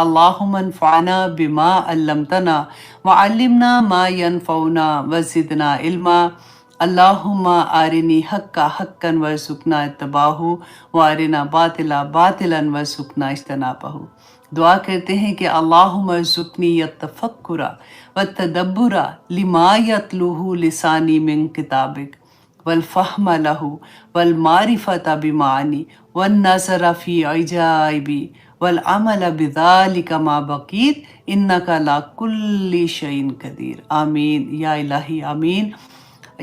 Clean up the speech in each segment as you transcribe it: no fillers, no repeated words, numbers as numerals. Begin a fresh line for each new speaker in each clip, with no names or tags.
اللهم انفعنا بما علمتنا وعلمنا ما ينفعنا وزدنا علما اللهم آرنی حقا حقا وارزقنا اتباعہ وارنا باطلا باطلا وارزقنا اجتنابہ۔ دعا کرتے ہیں کہ اللہم ارزقنی التفکر والتدبر لما یتلوہ لسانی من کتابک والفہم لہ والمعرفۃ بمعانی والنظر فی عجائبی والعمل بذلک ما بقیت انک علی کل شیء قدیر۔ آمین یا الہی آمین۔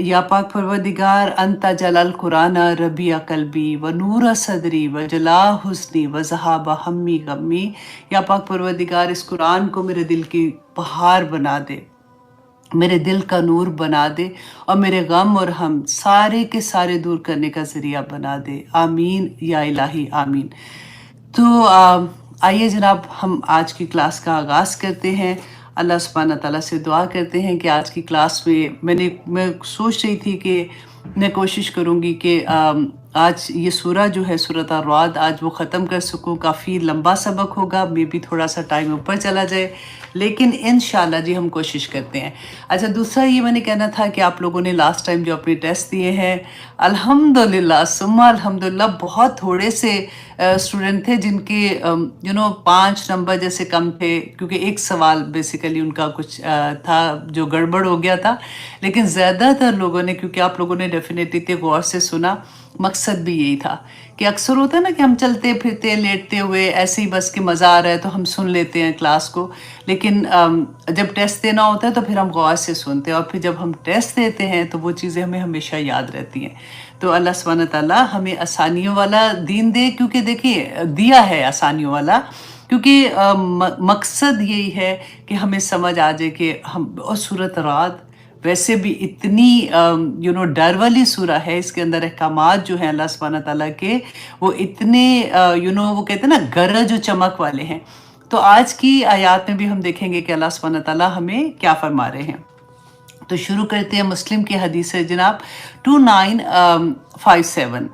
یا پاک پروردگار انت جلال قرآن ربیع قلبی و نور صدری و جلا حسنی و ذہاب ہمی غمی۔ یا پاک پروردگار اس قرآن کو میرے دل کی بہار بنا دے، میرے دل کا نور بنا دے، اور میرے غم اور ہم سارے کے سارے دور کرنے کا ذریعہ بنا دے۔ آمین یا الہی آمین۔ تو آئیے جناب ہم آج کی کلاس کا آغاز کرتے ہیں۔ اللہ سبحانہ تعالیٰ سے دعا کرتے ہیں کہ آج کی کلاس میں میں سوچ رہی تھی کہ میں کوشش کروں گی کہ آج یہ سورہ جو ہے سورۃ الرعد آج وہ ختم کر سکوں۔ کافی لمبا سبق ہوگا، مے بی تھوڑا سا ٹائم اوپر چلا جائے، لیکن انشاءاللہ جی ہم کوشش کرتے ہیں۔ اچھا، دوسرا یہ میں نے کہنا تھا کہ آپ لوگوں نے لاسٹ ٹائم جو اپنے ٹیسٹ دیے ہیں الحمدللہ ثم الحمدللہ بہت تھوڑے سے اسٹوڈنٹ تھے جن کے 5 نمبر جیسے کم تھے، کیونکہ ایک سوال بیسیکلی ان کا کچھ تھا جو گڑبڑ ہو گیا تھا، لیکن زیادہ تر لوگوں نے، کیونکہ آپ لوگوں نے ڈیفینیٹلی اتنے غور سے سنا، مقصد بھی یہی تھا کہ اکثر ہوتا ہے نا کہ ہم چلتے پھرتے لیٹتے ہوئے ایسے ہی بس کہ مزہ آ رہا ہے تو ہم سن لیتے ہیں کلاس کو، لیکن جب ٹیسٹ دینا ہوتا ہے تو پھر ہم غور سے سنتے ہیں، اور پھر جب ہم ٹیسٹ دیتے ہیں تو وہ چیزیں ہمیں ہمیشہ یاد رہتی ہیں۔ تو اللہ سبحانہ تعالیٰ ہمیں آسانیوں والا دین دے، کیونکہ دیکھیے دیا ہے آسانیوں والا، کیونکہ مقصد یہی ہے کہ ہمیں سمجھ آ جائے کہ اور سورۃ رعد ویسے بھی اتنی ڈر والی سورہ ہے، اس کے اندر احکامات جو ہیں اللہ سبحانہ تعالیٰ کے وہ اتنے وہ کہتے ہیں نا گرج و چمک والے ہیں۔ تو آج کی آیات میں بھی ہم دیکھیں گے کہ اللہ سبحانہ تعالیٰ ہمیں کیا فرما رہے ہیں۔ تو شروع کرتے ہیں مسلم کی حدیث ہے جناب 2957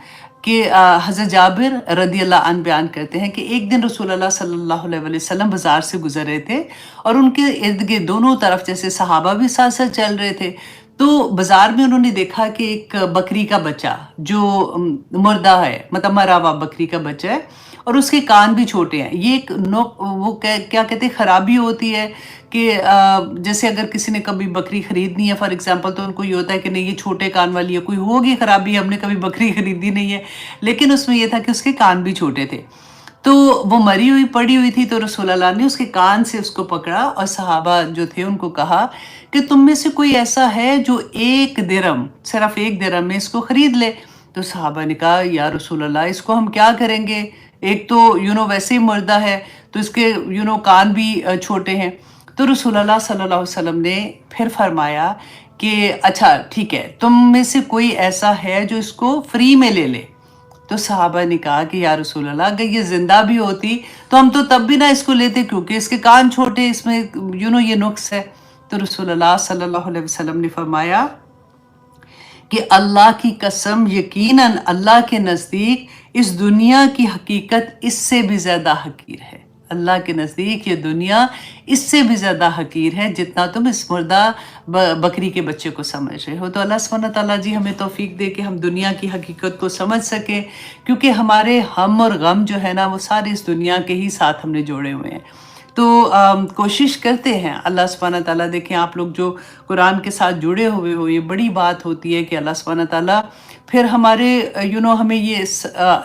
کہ حضرت جابر رضی اللہ عنہ بیان کرتے ہیں کہ ایک دن رسول اللہ صلی اللہ علیہ وسلم بازار سے گزر رہے تھے، اور ان کے ارد گرد دونوں طرف جیسے صحابہ بھی ساتھ ساتھ چل رہے تھے، تو بازار میں انہوں نے دیکھا کہ ایک بکری کا بچہ جو مردہ ہے، مطلب مرا ہوا بکری کا بچہ ہے، اور اس کے کان بھی چھوٹے ہیں۔ یہ ایک وہ کیا کہتے ہیں خرابی ہوتی ہے کہ جیسے اگر کسی نے کبھی بکری خریدنی ہے فار ایگزامپل، تو ان کو یہ ہوتا ہے کہ نہیں یہ چھوٹے کان والی ہے، کوئی ہوگی خرابی، ہم نے کبھی بکری خریدی نہیں ہے، لیکن اس میں یہ تھا کہ اس کے کان بھی چھوٹے تھے۔ تو وہ مری ہوئی پڑی ہوئی تھی، تو رسول اللہ نے اس کے کان سے اس کو پکڑا، اور صحابہ جو تھے ان کو کہا کہ تم میں سے کوئی ایسا ہے جو 1 درہم، صرف 1 درہم میں اس کو خرید لے؟ تو صحابہ نے کہا یا رسول اللہ اس کو ہم کیا کریں گے، ایک تو ویسے ہی مردہ ہے، تو اس کے کان بھی چھوٹے ہیں۔ تو رسول اللہ صلی اللہ علیہ وسلم نے پھر فرمایا کہ اچھا ٹھیک ہے، تم میں سے کوئی ایسا ہے جو اس کو فری میں لے لے؟ تو صحابہ نے کہا کہ یا رسول اللہ اگر یہ زندہ بھی ہوتی تو ہم تو تب بھی نہ اس کو لیتے، کیونکہ اس کے کان چھوٹے، اس میں یہ نقص ہے۔ تو رسول اللہ صلی اللہ علیہ وسلم نے فرمایا کہ اللہ کی قسم یقیناً اللہ کے نزدیک اس دنیا کی حقیقت اس سے بھی زیادہ حقیر ہے۔ اللہ کے نزدیک یہ دنیا اس سے بھی زیادہ حقیر ہے جتنا تم اس مردہ بکری کے بچے کو سمجھ رہے ہو۔ تو اللہ سبحانہ تعالیٰ جی ہمیں توفیق دے کہ ہم دنیا کی حقیقت کو سمجھ سکیں، کیونکہ ہمارے ہم اور غم جو ہے نا وہ سارے اس دنیا کے ہی ساتھ ہم نے جوڑے ہوئے ہیں۔ تو کوشش کرتے ہیں اللہ سبحانہ تعالیٰ، دیکھیں آپ لوگ جو قرآن کے ساتھ جڑے ہوئے ہو، یہ بڑی بات ہوتی ہے کہ اللہ سبحانہ تعالیٰ پھر ہمارے ہمیں یہ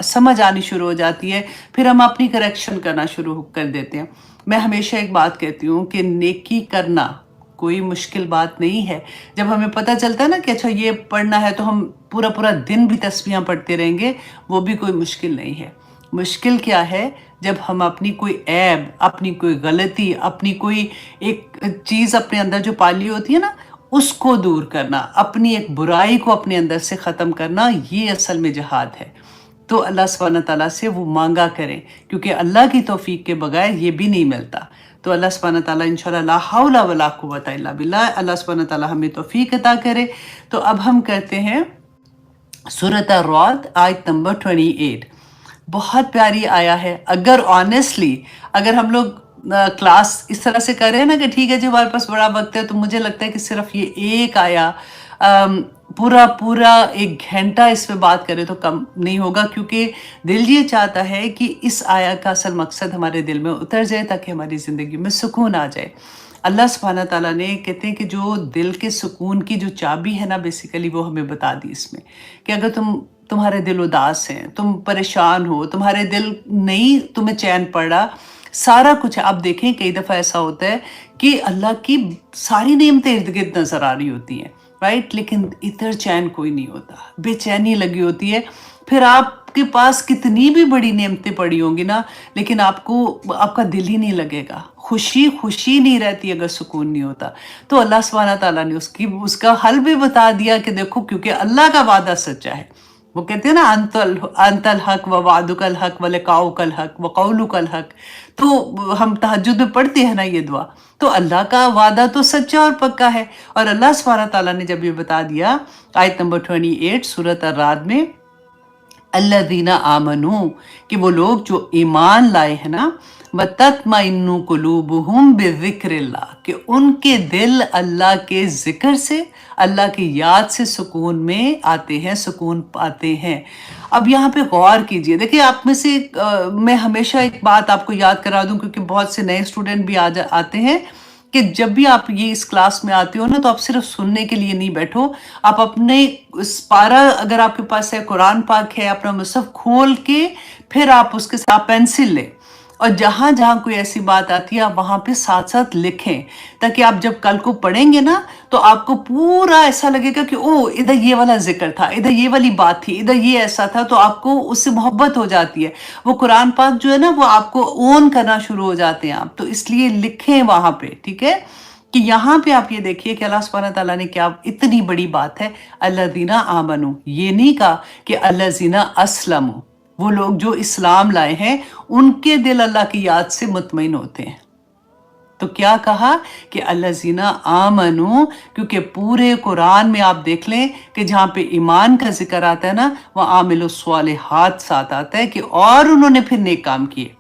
سمجھ آنی شروع ہو جاتی ہے، پھر ہم اپنی کریکشن کرنا شروع کر دیتے ہیں۔ میں ہمیشہ ایک بات کہتی ہوں کہ نیکی کرنا کوئی مشکل بات نہیں ہے۔ جب ہمیں پتہ چلتا ہے نا کہ اچھا یہ پڑھنا ہے تو ہم پورا دن بھی تسبیحاں پڑھتے رہیں گے، وہ بھی کوئی مشکل نہیں ہے۔ مشکل کیا ہے جب ہم اپنی کوئی عیب، اپنی کوئی غلطی، اپنی کوئی ایک چیز اپنے اندر جو پالی ہوتی ہے نا اس کو دور کرنا، اپنی ایک برائی کو اپنے اندر سے ختم کرنا، یہ اصل میں جہاد ہے۔ تو اللہ سبحانہ تعالیٰ سے وہ مانگا کریں، کیونکہ اللہ کی توفیق کے بغیر یہ بھی نہیں ملتا۔ تو اللہ سبحانہ تعالیٰ انشاءاللہ لا حول ولا قوت الا باللہ، اللہ سبحانہ تعالیٰ ہمیں توفیق عطا کرے۔ تو اب ہم کرتے ہیں سورۃ الرعد آیت نمبر 28۔ بہت پیاری آیا ہے۔ اگر آنیسٹلی اگر ہم لوگ क्लास इस तरह से कर रहे हैं ना कि ठीक है जी हमारे पास बड़ा वक्त है, तो मुझे लगता है कि सिर्फ ये एक आया पूरा पूरा 1 घंटा इस पे बात करें तो कम नहीं होगा, क्योंकि दिल ये चाहता है कि इस आया का असल मकसद हमारे दिल में उतर जाए ताकि हमारी ज़िंदगी में सुकून आ जाए। अल्लाह सुब्हाना ताला ने कहते हैं कि जो दिल के सुकून की जो चाबी है ना, बेसिकली वो हमें बता दी इसमें, कि अगर तुम्हारे दिल उदास हैं, तुम परेशान हो, तुम्हारे दिल नहीं तुम्हें चैन पड़ रहा, सारा कुछ है। आप देखें कई दफ़ा ऐसा होता है कि अल्लाह की सारी नेमतें इर्द-गिर्द नज़र आ रही होती हैं, राइट? लेकिन इधर चैन कोई नहीं होता, बेचैनी लगी होती है। फिर आपके पास कितनी भी बड़ी नेमतें पड़ी होंगी ना, लेकिन आपका दिल ही नहीं लगेगा, खुशी नहीं रहती अगर सुकून नहीं होता। तो अल्लाह सुब्हाना ताला ने उसका हल भी बता दिया कि देखो, क्योंकि अल्लाह का वादा सच्चा है। वो कहते हैं ना, अंतल हक व वादुकल हक व लिकाउकल हक व कौलुकल हक। तो हम तहज्जुद में पढ़ते हैं ना ये दुआ, तो अल्लाह का वादा तो सच्चा और पक्का है। और अल्लाह सुब्हाना ताला ने जब ये बता दिया आयत नंबर 28 सूरत अर्राद में, अल्लज़ीना आमनू, कि वो लोग जो ईमान लाए हैं ना, वतत्मइन्नु कुलूबुहुम बिज़िक्रिल्लाह, कि उनके दिल अल्लाह के ज़िक्र से, अल्लाह की याद से सुकून में आते हैं, सुकून पाते हैं। अब यहाँ पे गौर कीजिए, देखिए आप में से मैं हमेशा एक बात आपको याद करा दूं, क्योंकि बहुत से नए स्टूडेंट भी आते हैं कि जब भी आप ये इस क्लास में आते हो ना, तो आप सिर्फ सुनने के लिए नहीं बैठो, आप अपने इस पारा अगर आपके पास है, कुरान पाक है, अपना मुसहफ खोल के फिर आप उसके साथ पेंसिल लें, और जहाँ जहाँ कोई ऐसी बात आती है आप वहाँ पे साथ साथ लिखें, ताकि आप जब कल को पढ़ेंगे ना तो आपको पूरा ऐसा लगेगा कि ओ इधर ये वाला जिक्र था, इधर ये वाली बात थी, इधर ये ऐसा था, तो आपको उससे मोहब्बत हो जाती है। वो कुरान पाक जो है ना, वो आपको ओन करना शुरू हो जाते हैं आप। तो इसलिए लिखें वहाँ पे, ठीक है? कि यहाँ पे आप ये देखिए कि अल्लाह सुब्हाना ताला ने क्या इतनी बड़ी बात है, अल्लज़ीना आमनू, ये नहीं कहा कि अल्लज़ीना अस्लमू, वो लोग जो इस्लाम लाए हैं उनके दिल अल्लाह की याद से मुतमईन होते हैं। तो क्या कहा कि अल्लज़ीना आमनू, क्योंकि पूरे कुरान में आप देख लें कि जहाँ पे ईमान का जिक्र आता है ना, वह आमिलुस स्वालिहात साथ आता है कि और उन्होंने फिर नेक काम किए।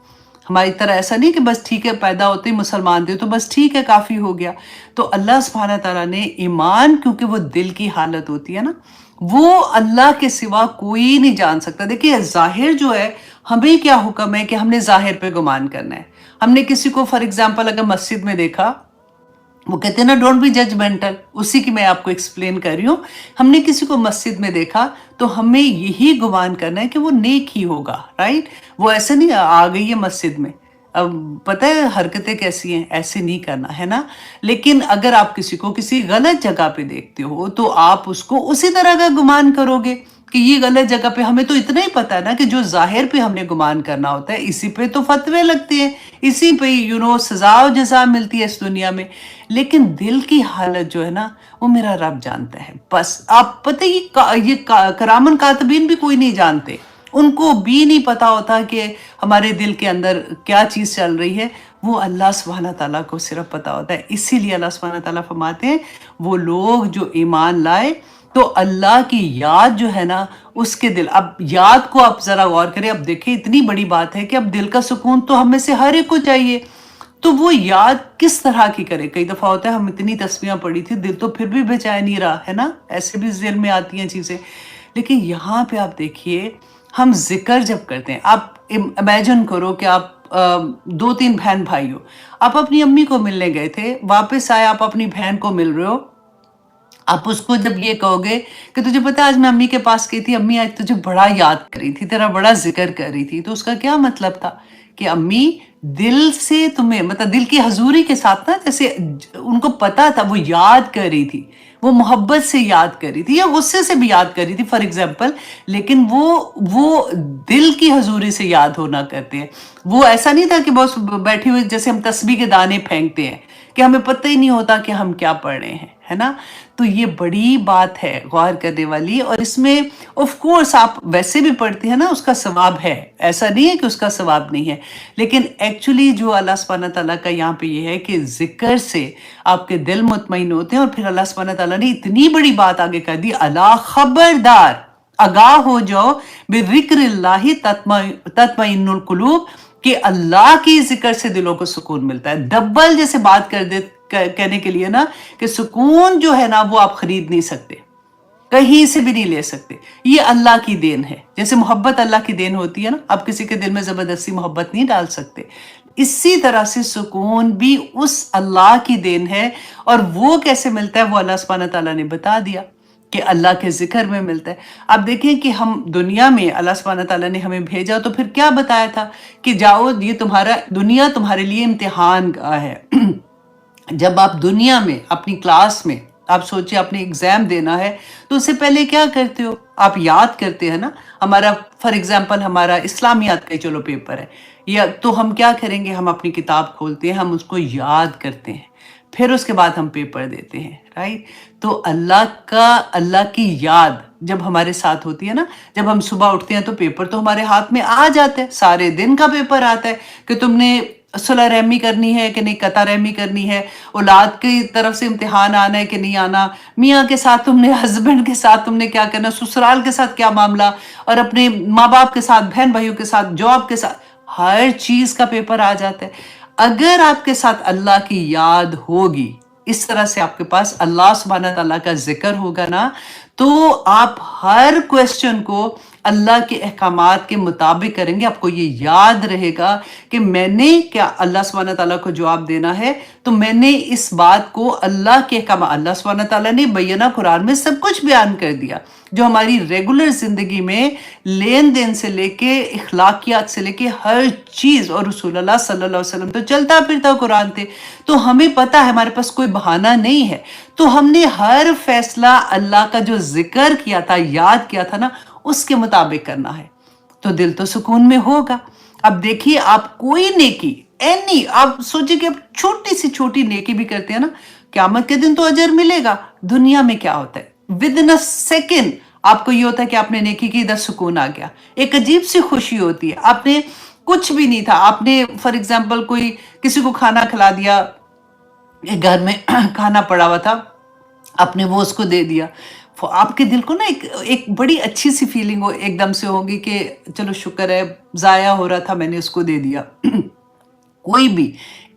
हमारी तरह ऐसा नहीं कि बस ठीक है पैदा होते ही मुसलमान थे तो बस ठीक है काफ़ी हो गया। तो अल्लाह सुब्हाना ताला ने ईमान, क्योंकि वो दिल की हालत होती है ना, वो अल्लाह के सिवा कोई नहीं जान सकता। देखिए ज़ाहिर जो है, हमें क्या हुक्म है कि हमने ज़ाहिर पे गुमान करना है। हमने किसी को फॉर एग्जाम्पल अगर मस्जिद में देखा, वो कहते हैं ना डोंट बी जजमेंटल, उसी की मैं आपको एक्सप्लेन कर रही हूँ। हमने किसी को मस्जिद में देखा तो हमें यही गुमान करना है कि वो नेक ही होगा, राइट? वो ऐसे नहीं आ गई है मस्जिद में, अब पता है हरकतें कैसी हैं, ऐसे नहीं करना है ना। लेकिन अगर आप किसी को किसी गलत जगह पे देखते हो तो आप उसको उसी तरह का गुमान करोगे कि ये गलत जगह पे। हमें तो इतना ही पता है ना कि जो जाहिर पे हमने गुमान करना होता है, इसी पे तो फतवे लगते हैं, इसी पे सजा और जजा मिलती है इस दुनिया में। लेकिन दिल की हालत जो है ना, वो मेरा रब जानता है। बस आप पता ये करामन कातबीन भी कोई नहीं जानते, उनको भी नहीं पता होता कि हमारे दिल के अंदर क्या चीज़ चल रही है, वो अल्लाह सुब्हाना ताला को सिर्फ पता होता है। इसीलिए अल्लाह सुब्हाना ताला फरमाते हैं, वो लोग जो ईमान लाए तो अल्लाह की याद जो है ना, उसके दिल, अब याद को आप जरा गौर करें। अब देखिए इतनी बड़ी बात है कि अब दिल का सुकून तो हम में से हर एक को चाहिए, तो वो याद किस तरह की करे। कई दफ़ा होता है हम इतनी तस्बीहां पढ़ी थी, दिल तो फिर भी बेचैन नहीं रहा है ना, ऐसे भी दिल में आती हैं चीज़ें। लेकिन यहाँ पे आप देखिए, हम जिक्र जब करते हैं, आप इमेजिन करो कि आप 2-3 बहन भाई हो, आप अपनी अम्मी को मिलने गए थे, वापस आए आप अपनी बहन को मिल रहे हो, आप उसको जब ये कहोगे कि तुझे पता है आज मैं अम्मी के पास गई थी, अम्मी आज तुझे बड़ा याद कर रही थी, तेरा बड़ा जिक्र कर रही थी, तो उसका क्या मतलब था कि अम्मी दिल से तुम्हें, मतलब दिल की हजूरी के साथ ना, जैसे उनको पता था वो याद कर रही थी, वो मोहब्बत से याद कर रही थी या गुस्से से भी याद कर रही थी फॉर एग्जाम्पल, लेकिन वो दिल की हजूरी से याद होना करते हैं। वो ऐसा नहीं था कि बस बैठे हुए जैसे हम तस्बीह के दाने फेंकते हैं कि हमें पता ही नहीं होता कि हम क्या पढ़ रहे हैं, है ना। तो ये बड़ी बात है गौर करने वाली, और इसमें ऑफ कोर्स आप वैसे भी पढ़ते हैं ना, उसका सवाब है, ऐसा नहीं है कि उसका सवाब नहीं है। लेकिन एक्चुअली जो अल्लाह सुब्हाना ताला का यहाँ पे ये है कि जिक्र से आपके दिल मुतमईन होते हैं। और फिर अल्लाह सुब्हाना ताला ने इतनी बड़ी बात आगे कर दी, अला खबरदार, आगाह हो जाओ, बिज़िक्रिल्लाहि तत्मइन्नुल कुलूब, کہ اللہ کی ذکر سے دلوں کو سکون ملتا ہے. ڈبل جیسے بات کہنے کے لیے نا کہ سکون جو ہے نا وہ آپ خرید نہیں سکتے, کہیں سے بھی نہیں لے سکتے, یہ اللہ کی دین ہے. جیسے محبت اللہ کی دین ہوتی ہے نا, آپ کسی کے دل میں زبردستی محبت نہیں ڈال سکتے, اسی طرح سے سکون بھی اس اللہ کی دین ہے. اور وہ کیسے ملتا ہے وہ اللہ سبحانہ تعالیٰ نے بتا دیا کہ اللہ کے ذکر میں ملتا ہے. اب دیکھیں کہ ہم دنیا میں اللہ سبحانہ تعالیٰ نے ہمیں بھیجا تو پھر کیا بتایا تھا کہ جاؤ, یہ تمہارا دنیا تمہارے لیے امتحان کا ہے. جب آپ دنیا میں اپنی کلاس میں آپ سوچیں اپنے ایگزام دینا ہے تو اس سے پہلے کیا کرتے ہو, آپ یاد کرتے ہیں نا. ہمارا فار ایگزامپل ہمارا اسلامیات کا چلو پیپر ہے, یا تو ہم کیا کریں گے, ہم اپنی کتاب کھولتے ہیں, ہم اس کو یاد کرتے ہیں, پھر اس کے بعد ہم پیپر دیتے ہیں, رائٹ. تو اللہ کی یاد جب ہمارے ساتھ ہوتی ہے نا, جب ہم صبح اٹھتے ہیں تو پیپر تو ہمارے ہاتھ میں آ جاتا ہے, سارے دن کا پیپر آتا ہے کہ تم نے صلح رحمی کرنی ہے کہ نہیں, قطع رحمی کرنی ہے, اولاد کی طرف سے امتحان آنا ہے کہ نہیں آنا, میاں کے ساتھ تم نے, ہسبینڈ کے ساتھ تم نے کیا کرنا, سسرال کے ساتھ کیا معاملہ, اور اپنے ماں باپ کے ساتھ, بہن بھائیوں کے ساتھ, جاب کے ساتھ, ہر چیز کا پیپر آ جاتا ہے. اگر آپ کے ساتھ اللہ کی یاد ہوگی, اس طرح سے آپ کے پاس اللہ سبحانہ تعالیٰ کا ذکر ہوگا نا, تو آپ ہر کویسچن کو اللہ کے احکامات کے مطابق کریں گے. آپ کو یہ یاد رہے گا کہ میں نے کیا اللہ سبحانہ تعالیٰ کو جواب دینا ہے, تو میں نے اس بات کو اللہ کے احکامات, اللہ سبحانہ تعالیٰ نے بینہ قرآن میں سب کچھ بیان کر دیا جو ہماری ریگولر زندگی میں لین دین سے لے کے اخلاقیات سے لے کے ہر چیز, اور رسول اللہ صلی اللہ علیہ وسلم تو چلتا پھرتا قرآن تھے, تو ہمیں پتہ ہے, ہمارے پاس کوئی بہانہ نہیں ہے. تو ہم نے ہر فیصلہ اللہ کا جو ذکر کیا تھا, یاد کیا تھا نا, اس کے مطابق کرنا ہے, تو دل تو سکون میں ہوگا. اب دیکھیے آپ کوئی نیکی آپ سوچیں کہ آپ چھوٹی سی چھوٹی نیکی بھی کرتے ہیں نا, قیامت کے دن تو اجر ملے گا. دنیا میں کیا ہوتا ہے, ودن اے سیکنڈ آپ کو یہ ہوتا ہے کہ آپ نے نیکی کی, ادھر سکون آ گیا, ایک عجیب سی خوشی ہوتی ہے. آپ نے کچھ بھی نہیں تھا, آپ نے فار ایگزامپل کوئی کسی کو کھانا کھلا دیا, گھر میں کھانا پڑا ہوا تھا, آپ نے وہ اس کو دے دیا, آپ کے دل کو نا ایک بڑی اچھی سی فیلنگ ہو ایک دم سے ہوگی کہ چلو شکر ہے, ضائع ہو رہا تھا, میں نے اس کو دے دیا. کوئی بھی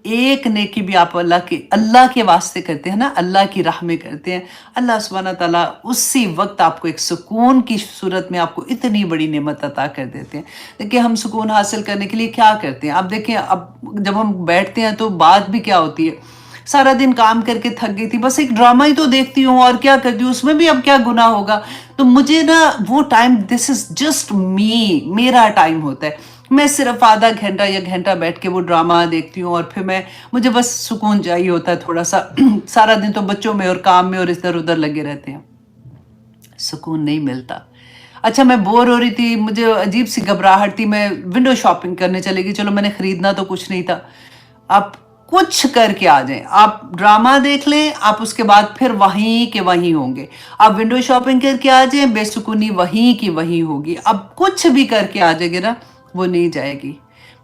ایک نیکی بھی آپ اللہ کے واسطے کرتے ہیں نا, اللہ کی راہ میں کرتے ہیں, اللہ سبحانہ تعالیٰ اسی وقت آپ کو ایک سکون کی صورت میں آپ کو اتنی بڑی نعمت عطا کر دیتے ہیں. دیکھیں ہم سکون حاصل کرنے کے لیے کیا کرتے ہیں. اب دیکھیں, اب جب ہم بیٹھتے ہیں تو بات بھی کیا ہوتی ہے, سارا دن کام کر کے تھک گئی تھی, بس ایک ڈرامہ ہی تو دیکھتی ہوں, اور کیا کرتی ہوں, اس میں بھی اب کیا گناہ ہوگا. تو مجھے نا وہ ٹائم, دس از جسٹ می, میرا ٹائم ہوتا ہے, میں صرف آدھا گھنٹہ یا گھنٹہ بیٹھ کے وہ ڈرامہ دیکھتی ہوں, اور پھر مجھے بس سکون چاہیے ہوتا ہے تھوڑا سا. سارا دن تو بچوں میں اور کام میں اور ادھر ادھر لگے رہتے ہیں, سکون نہیں ملتا. اچھا میں بور ہو رہی تھی, مجھے عجیب سی گھبراہٹ تھی, میں ونڈو شاپنگ کرنے چلے گی, چلو میں نے خریدنا تو کچھ نہیں تھا. آپ کچھ کر کے آ جائیں, آپ ڈرامہ دیکھ لیں, آپ اس کے بعد پھر وہیں کے وہیں ہوں گے. آپ ونڈو شاپنگ کر کے آ جائیں, بے سکونی وہیں کی وہیں ہوگی. اب کچھ بھی کر کے آ جائے گے نا, وہ نہیں جائے گی.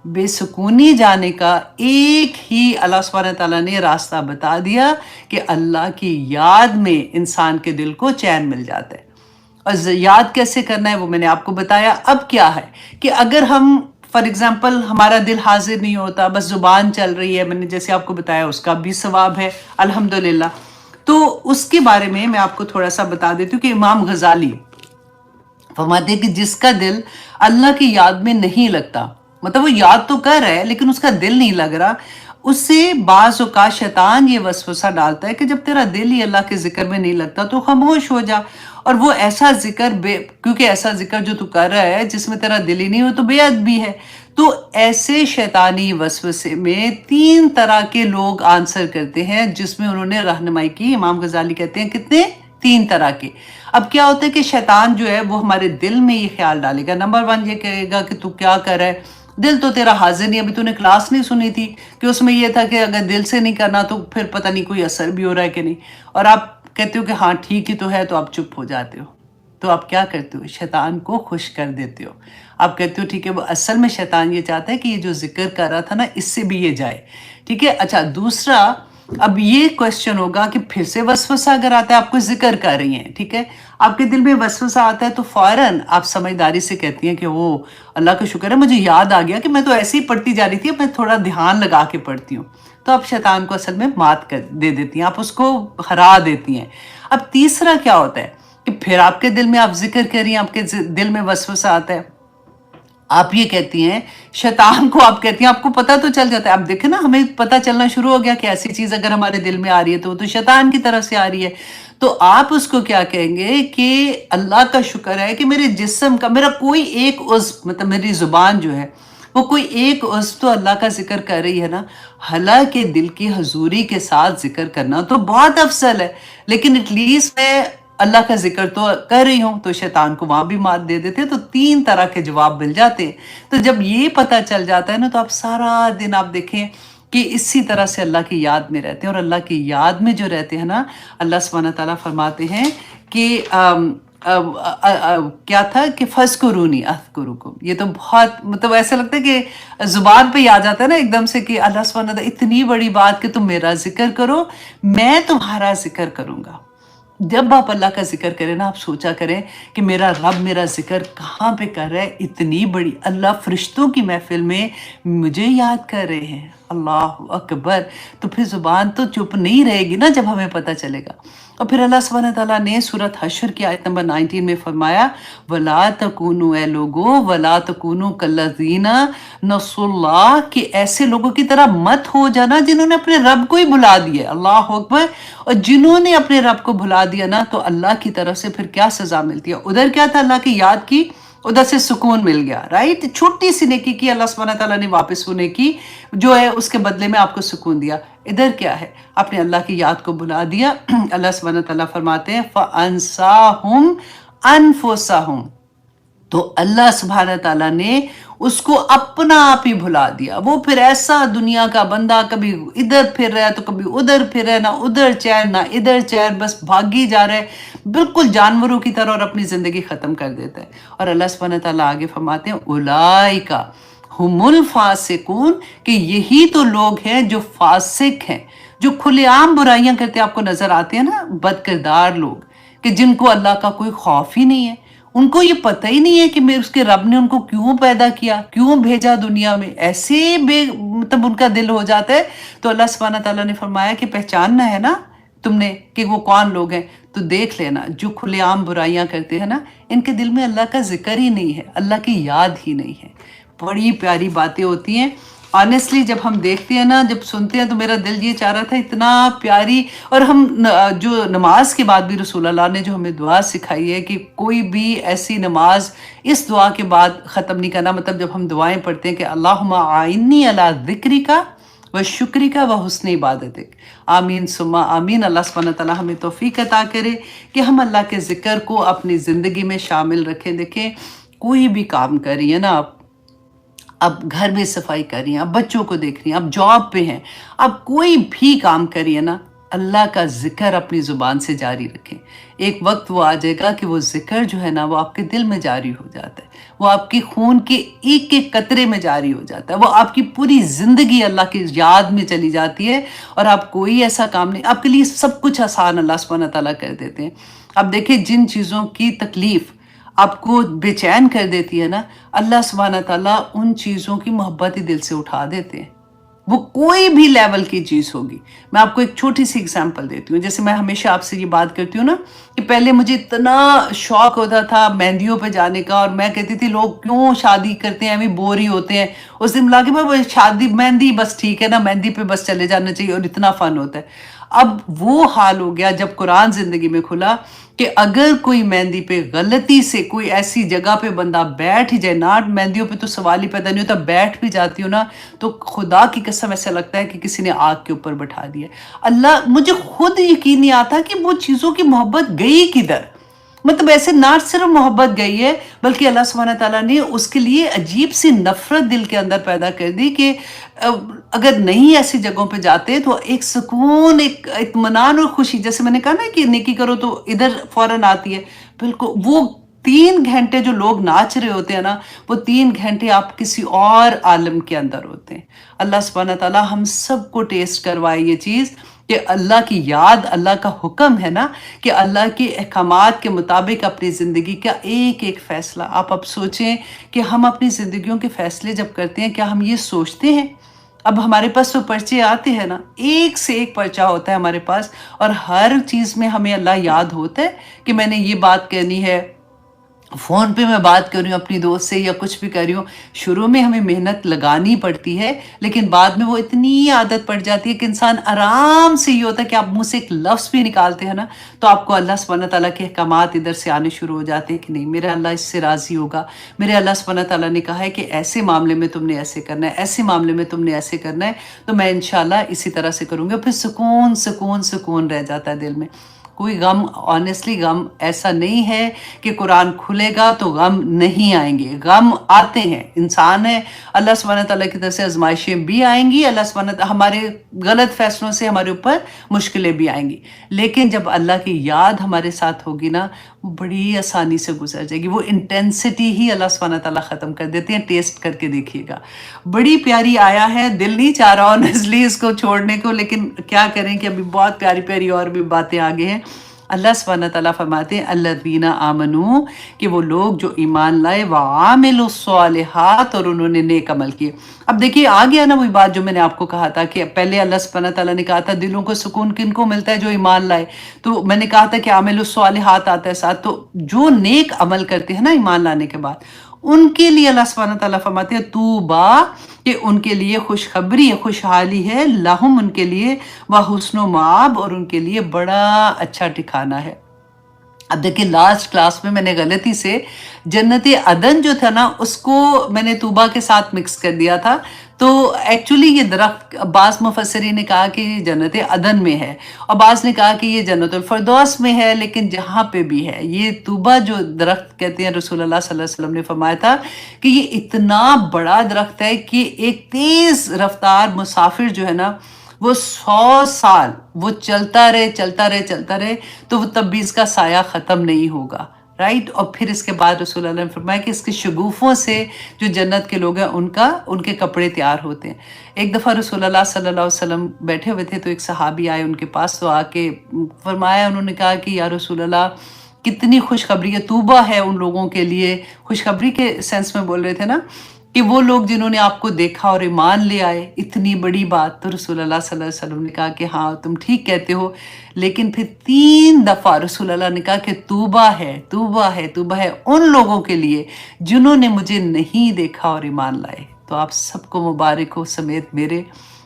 بے سکونی جانے کا ایک ہی اللہ سبحانہ تعالیٰ نے راستہ بتا دیا کہ اللہ کی یاد میں انسان کے دل کو چین مل جاتا ہے. اور یاد کیسے کرنا ہے وہ میں نے آپ کو بتایا. اب کیا ہے کہ اگر ہم فار ایگزامپل ہمارا دل حاضر نہیں ہوتا, بس زبان چل رہی ہے, میں نے جیسے آپ کو بتایا اس کا بھی ثواب ہے الحمدللہ. تو اس کے بارے میں آپ کو تھوڑا سا بتا دیتی ہوں کہ امام غزالی فرماتے ہیں کہ جس کا دل اللہ کی یاد میں نہیں لگتا, مطلب وہ یاد تو کر رہا ہے لیکن اس کا دل نہیں لگ رہا, اس سے بعض اوقات شیطان یہ وسوسہ ڈالتا ہے کہ جب تیرا دل ہی اللہ کے ذکر میں نہیں لگتا تو خاموش ہو جا, اور وہ ایسا ذکر کیونکہ ایسا ذکر جو تو کر رہا ہے جس میں تیرا دل ہی نہیں ہو تو بے ادبی ہے. تو ایسے شیطانی وسوسے میں 3 طرح کے لوگ آنسر کرتے ہیں جس میں انہوں نے رہنمائی کی. امام غزالی کہتے ہیں کتنے, 3 طرح کے. اب کیا ہوتا ہے کہ شیطان جو ہے وہ ہمارے دل میں یہ خیال ڈالے گا, نمبر 1 یہ کہے گا کہ تو کیا کر رہا ہے, دل تو تیرا حاضر نہیں, ابھی تو نے کلاس نہیں سنی تھی کہ اس میں یہ تھا کہ اگر دل سے نہیں کرنا تو پھر پتہ نہیں کوئی اثر بھی ہو رہا ہے کہ نہیں, اور آپ کہتے ہو کہ ہاں ٹھیک ہی تو ہے, تو آپ چپ ہو جاتے ہو. تو آپ کیا کرتے ہو, شیطان کو خوش کر دیتے ہو. آپ کہتے ہو ٹھیک ہے, وہ اصل میں شیطان یہ چاہتا ہے کہ یہ جو ذکر کر رہا تھا نا اس سے بھی یہ جائے, ٹھیک ہے. اچھا دوسرا अब ये क्वेश्चन होगा कि फिर से वसवसा अगर आता है, आपको जिक्र कर रही हैं, ठीक है, आपके दिल में वसवसा आता है तो फौरन आप समझदारी से कहती हैं कि वो अल्लाह का शुक्र है, मुझे याद आ गया कि मैं तो ऐसे ही पढ़ती जा रही थी, अब मैं थोड़ा ध्यान लगा के पढ़ती हूँ। तो आप शैतान को असल में मात कर दे देती हैं, आप उसको हरा देती हैं। अब तीसरा क्या होता है कि फिर आपके दिल में आप जिक्र कर रही हैं, आपके दिल में वसवसा आता है, आप ये कहती हैं, शैतान को आप कहती हैं, आपको पता तो चल जाता है। अब देखें ना, हमें पता चलना शुरू हो गया कि ऐसी चीज अगर हमारे दिल में आ रही है तो वो तो शैतान की तरफ से आ रही है। तो आप उसको क्या कहेंगे कि अल्लाह का शुक्र है कि मेरे जिस्म का, मेरा कोई एक उज़्व, मतलब मेरी जुबान जो है वो कोई एक उज़्व तो अल्लाह का जिक्र कर रही है ना। हालांकि दिल की हजूरी के साथ जिक्र करना तो बहुत अफसल है, लेकिन एटलीस्ट मैं अल्लाह का जिक्र तो कर रही हूँ, तो शैतान को वहां भी मात दे देते हैं। तो 3 तरह के जवाब मिल जाते हैं। तो जब ये पता चल जाता है ना, तो आप सारा दिन आप देखें कि इसी तरह से अल्लाह की याद में रहते हैं। और अल्लाह की याद में जो रहते हैं ना, अल्लाह सुब्हानहू तआला फरमाते हैं कि क्या था कि फज़्कुरूनी अज़्कुरुकुम। ये तो बहुत, मतलब ऐसा लगता है कि जुबान पे ही आ जाता है ना एकदम से कि अल्लाह सुब्हानहू तआला, इतनी बड़ी बात कि तुम मेरा जिक्र करो, मैं तुम्हारा जिक्र करूंगा। जब आप अल्लाह का जिक्र करें ना, आप सोचा करें कि मेरा रब मेरा जिक्र कहाँ पे कर रहा है, इतनी बड़ी, अल्लाह फरिश्तों की महफिल में मुझे याद कर रहे हैं, अल्लाह अकबर। तो फिर जुबान तो चुप नहीं रहेगी ना जब हमें पता चलेगा। और फिर अल्लाह सुब्हानहू तआला ने सूरत हशर की आयत नंबर 19 में फरमाया, वला तकूनु ए लोगो वला तकूनु कल्लज़ीना नसुल्लाह, कि ऐसे लोगों की तरह मत हो जाना जिन्होंने अपने रब को ही भुला दिया, अल्लाह अकबर। और जिन्होंने अपने रब को भुला दिया ना, तो अल्लाह की तरफ से फिर क्या सजा मिलती है। उधर क्या था, अल्लाह की याद की, उधर से सुकून मिल गया, राइट। छोटी सी नेकी की अल्लाह सुब्हानहू तआला ने वापस होने की जो है उसके बदले में आपको सुकून दिया। इधर क्या है, आपने अल्लाह की याद को भुला दिया। अल्लाह सुब्हानहू तआला फरमाते हैं फ़अन्साहुम अनफुसहुम, तो अल्लाह सुब्हानहू तआला ने उसको अपना आप ही भुला दिया। वो फिर ऐसा दुनिया का बंदा, कभी इधर फिर रहा है तो कभी उधर फिर रहा है, ना उधर चैन ना इधर चैन, बस भागी जा रहा है बिल्कुल जानवरों की तरह, और अपनी जिंदगी खत्म कर देता है। और अल्लाह सुब्हानहू तआला आगे फरमाते हैं, उलाइका हुमुल फासिकून, कि यही तो लोग हैं जो फासिक हैं, जो खुलेआम बुराइयां करते आपको नजर आते हैं ना, बदकिरदार लोग, कि जिनको अल्लाह का कोई खौफ ही नहीं है। उनको ये पता ही नहीं है कि मेरे उसके रब ने उनको क्यों पैदा किया, क्यों भेजा दुनिया में, ऐसे मतलब उनका दिल हो जाता है। तो अल्लाह सुब्हानहू तआला ने फरमाया कि पहचानना है ना तुमने कि वो कौन लोग हैं, तो देख लेना, जो खुलेआम बुराइयां करते हैं ना, इनके दिल में अल्लाह का जिक्र ही नहीं है, अल्लाह की याद ही नहीं है। बड़ी प्यारी बातें होती हैं ऑनेस्टली, जब हम देखते हैं ना, जब सुनते हैं, तो मेरा दिल ये चाह रहा था, इतना प्यारी। और हम जो नमाज के बाद भी रसूल अल्लाह ने जो हमें दुआ सिखाई है कि कोई भी ऐसी नमाज इस दुआ के बाद ख़त्म नहीं करना। मतलब जब हम दुआएं पढ़ते हैं कि अल्लाहुम्मा आइन्नी अला ज़िक्रिका व शुक्रिका व हुस्न इबादतिक, आमीन सुम्मा आमीन। अल्लाह सुब्हानहू तआला हमें तौफीक अता करे कि हम अल्लाह के ज़िक्र को अपनी ज़िंदगी में शामिल रखें। देखें, कोई भी काम कर रही है ना आप घर में सफाई कर रही हैं, आप बच्चों को देख रही हैं, आप जॉब पे हैं, आप कोई भी काम करिए ना, अल्लाह का जिक्र अपनी ज़ुबान से जारी रखें। एक वक्त वो आ जाएगा कि वो जिक्र जो है ना, वो आपके दिल में जारी हो जाता है, वो आपके खून के एक एक कतरे में जारी हो जाता है, वो आपकी पूरी ज़िंदगी अल्लाह की याद में चली जाती है। और आप कोई ऐसा काम नहीं, आपके लिए सब कुछ आसान अल्लाह सुब्हानहू तआला कर देते हैं। अब देखिए, जिन चीज़ों की तकलीफ़ आपको बेचैन कर देती है ना, अल्लाह सुब्हानहू तआला उन चीज़ों की मोहब्बत ही दिल से उठा देते हैं। वो कोई भी लेवल की चीज़ होगी। मैं आपको एक छोटी सी एग्जांपल देती हूँ। जैसे मैं हमेशा आपसे ये बात करती हूँ ना कि पहले मुझे इतना शौक होता था मेहंदियों पे जाने का, और मैं कहती थी लोग क्यों शादी करते हैं, अभी बोर ही होते हैं। उस दिन मिला के मैं शादी मेहंदी बस ठीक है ना, मेहंदी पे बस चले जाना चाहिए और इतना फन होता है। अब वो हाल हो गया जब कुरान ज़िंदगी में खुला कि अगर कोई मेहंदी पे गलती से कोई ऐसी जगह पे बंदा बैठ ही जाए ना, मेहंदियों पे तो सवाल ही पैदा नहीं होता, बैठ भी जाती हूँ ना, तो खुदा की कसम ऐसा लगता है कि किसी ने आग के ऊपर बैठा दिया। अल्लाह, मुझे खुद यकीन नहीं आता कि वो चीज़ों की मोहब्बत गई किधर। मतलब ऐसे ना सिर्फ मोहब्बत गई है, बल्कि अल्लाह सुब्हानहू तआला ने उसके लिए अजीब सी नफरत दिल के अंदर पैदा कर दी कि अगर नहीं ऐसी जगहों पे जाते तो एक सुकून, एक इत्मीनान और खुशी, जैसे मैंने कहा ना कि नेकी करो तो इधर फौरन आती है। बिल्कुल वो 3 घंटे जो लोग नाच रहे होते हैं ना, वो 3 घंटे आप किसी और आलम के अंदर होते हैं। अल्लाह सुब्हानहू तआला हम सबको टेस्ट करवाए ये चीज़ کہ اللہ کی یاد، اللہ کا حکم ہے نا کہ اللہ کے احکامات کے مطابق اپنی زندگی کا ایک ایک فیصلہ، آپ اب سوچیں کہ ہم اپنی زندگیوں کے فیصلے جب کرتے ہیں، کیا ہم یہ سوچتے ہیں؟ اب ہمارے پاس تو پرچے آتے ہیں نا، ایک سے ایک پرچہ ہوتا ہے ہمارے پاس، اور ہر چیز میں ہمیں اللہ یاد ہوتا ہے کہ میں نے یہ بات کرنی ہے، فون پہ میں بات کر رہی ہوں اپنی دوست سے یا کچھ بھی کر رہی ہوں۔ شروع میں ہمیں محنت لگانی پڑتی ہے، لیکن بعد میں وہ اتنی عادت پڑ جاتی ہے کہ انسان آرام سے، یہ ہوتا ہے کہ آپ منہ سے ایک لفظ بھی نکالتے ہیں نا تو آپ کو اللہ سبحانہ تعالیٰ کے احکامات ادھر سے آنے شروع ہو جاتے ہیں کہ نہیں، میرا اللہ اس سے راضی ہوگا، میرے اللہ سبحانہ تعالیٰ نے کہا ہے کہ ایسے معاملے میں تم نے ایسے کرنا ہے، ایسے معاملے میں تم نے ایسے کرنا ہے، تو میں انشاءاللہ اسی طرح سے کروں گا۔ پھر سکون سکون سکون رہ جاتا ہے دل میں، کوئی غم، آنیسٹلی غم ایسا نہیں ہے کہ قرآن کھلے گا تو غم نہیں آئیں گے، غم آتے ہیں، انسان ہے، اللہ سبحانہ تعالیٰ کی طرف سے آزمائشیں بھی آئیں گی، اللہ سبحانہ تعالیٰ ہمارے غلط فیصلوں سے ہمارے اوپر مشکلیں بھی آئیں گی، لیکن جب اللہ کی یاد ہمارے ساتھ ہوگی نا، بڑی آسانی سے گزر جائے گی، وہ انٹینسٹی ہی اللہ سبحانہ تعالیٰ ختم کر دیتے ہیں۔ ٹیسٹ کر کے دیکھیے گا، بڑی پیاری آیا ہے، دل نہیں چاہ رہا آنیسٹلی اس کو چھوڑنے کو، لیکن کیا کریں کہ ابھی بہت پیاری پیاری اور بھی باتیں آگے ہیں۔ اللہ سبحانہ تعالیٰ فرماتے ہیں الذین آمنوا، کہ وہ لوگ جو ایمان لائے، وعاملوا الصالحات، اور انہوں نے نیک عمل کیے۔ اب دیکھیے آ گیا نا وہی بات جو میں نے آپ کو کہا تھا کہ پہلے اللہ سبحانہ تعالیٰ نے کہا تھا دلوں کو سکون کن کو ملتا ہے؟ جو ایمان لائے، تو میں نے کہا تھا کہ عامل الصالحات آتا ہے ساتھ، تو جو نیک عمل کرتے ہیں نا ایمان لانے کے بعد، ان کے لیے اللہ سبحانہ تعالیٰ فرماتے ہیں طوبیٰ، کہ ان کے لیے خوشخبری ہے، خوشحالی ہے، لہم، ان کے لیے، وحسن و مآب، اور ان کے لیے بڑا اچھا ٹھکانہ ہے۔ اب دیکھیں لاسٹ کلاس میں میں نے غلطی سے جنت عدن جو تھا نا اس کو میں نے طوبہ کے ساتھ مکس کر دیا تھا، تو ایکچولی یہ درخت، بعض مفسرین نے کہا کہ یہ جنت عدن میں ہے، اور بعض نے کہا کہ یہ جنت الفردوس میں ہے، لیکن جہاں پہ بھی ہے یہ طوبہ جو درخت کہتے ہیں، رسول اللہ صلی اللہ علیہ وسلم نے فرمایا تھا کہ یہ اتنا بڑا درخت ہے کہ ایک تیز رفتار مسافر جو ہے نا وہ 100 سال وہ چلتا رہے چلتا رہے چلتا رہے تو وہ تب بھی اس کا سایہ ختم نہیں ہوگا، رائٹ۔ اور پھر اس کے بعد رسول اللہ نے فرمایا کہ اس کے شگوفوں سے جو جنت کے لوگ ہیں ان کے کپڑے تیار ہوتے ہیں۔ ایک دفعہ رسول اللہ صلی اللہ علیہ وسلم بیٹھے ہوئے تھے تو ایک صحابی آئے ان کے پاس، تو آ کے فرمایا، انہوں نے کہا کہ یا رسول اللہ کتنی خوشخبری ہے، طوبہ ہے ان لوگوں کے لیے، خوشخبری کے سینس میں بول رہے تھے نا کہ وہ لوگ جنہوں نے آپ کو دیکھا اور ایمان لے آئے، اتنی بڑی بات۔ تو رسول اللہ صلی اللہ علیہ وسلم نے کہا کہ ہاں تم ٹھیک کہتے ہو، لیکن پھر 3 دفعہ رسول اللہ نے کہا کہ توبہ ہے، توبہ ہے، توبہ ہے ان لوگوں کے لیے جنہوں نے مجھے نہیں دیکھا اور ایمان لائے۔ تو آپ سب کو مبارک ہو سمیت میرے،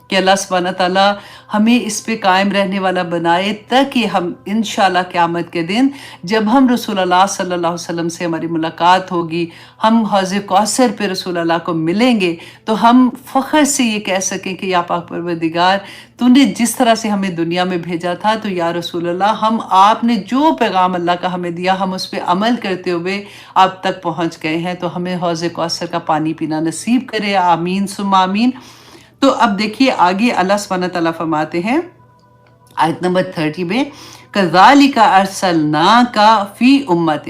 کہ اللہ سبحانہ تعالیٰ ہمیں اس پہ قائم رہنے والا بنائے، تاکہ ہم انشاءاللہ قیامت کے دن جب ہم رسول اللہ صلی اللہ علیہ وسلم سے ہماری ملاقات ہوگی، ہم حوض کوثر پہ رسول اللہ کو ملیں گے، تو ہم فخر سے یہ کہہ سکیں کہ یا پاک پروردگار، تو نے جس طرح سے ہمیں دنیا میں بھیجا تھا، تو یا رسول اللہ ہم آپ نے جو پیغام اللہ کا ہمیں دیا، ہم اس پہ عمل کرتے ہوئے آپ تک پہنچ گئے ہیں، تو ہمیں حوض کوثر کا پانی پینا نصیب کرے، آمین ثم آمین۔ تو اب دیکھیے آگے اللہ سبحانہ تعالیٰ فرماتے ہیں آیت نمبر 30 میں، کذالک ارسلناک فی امت،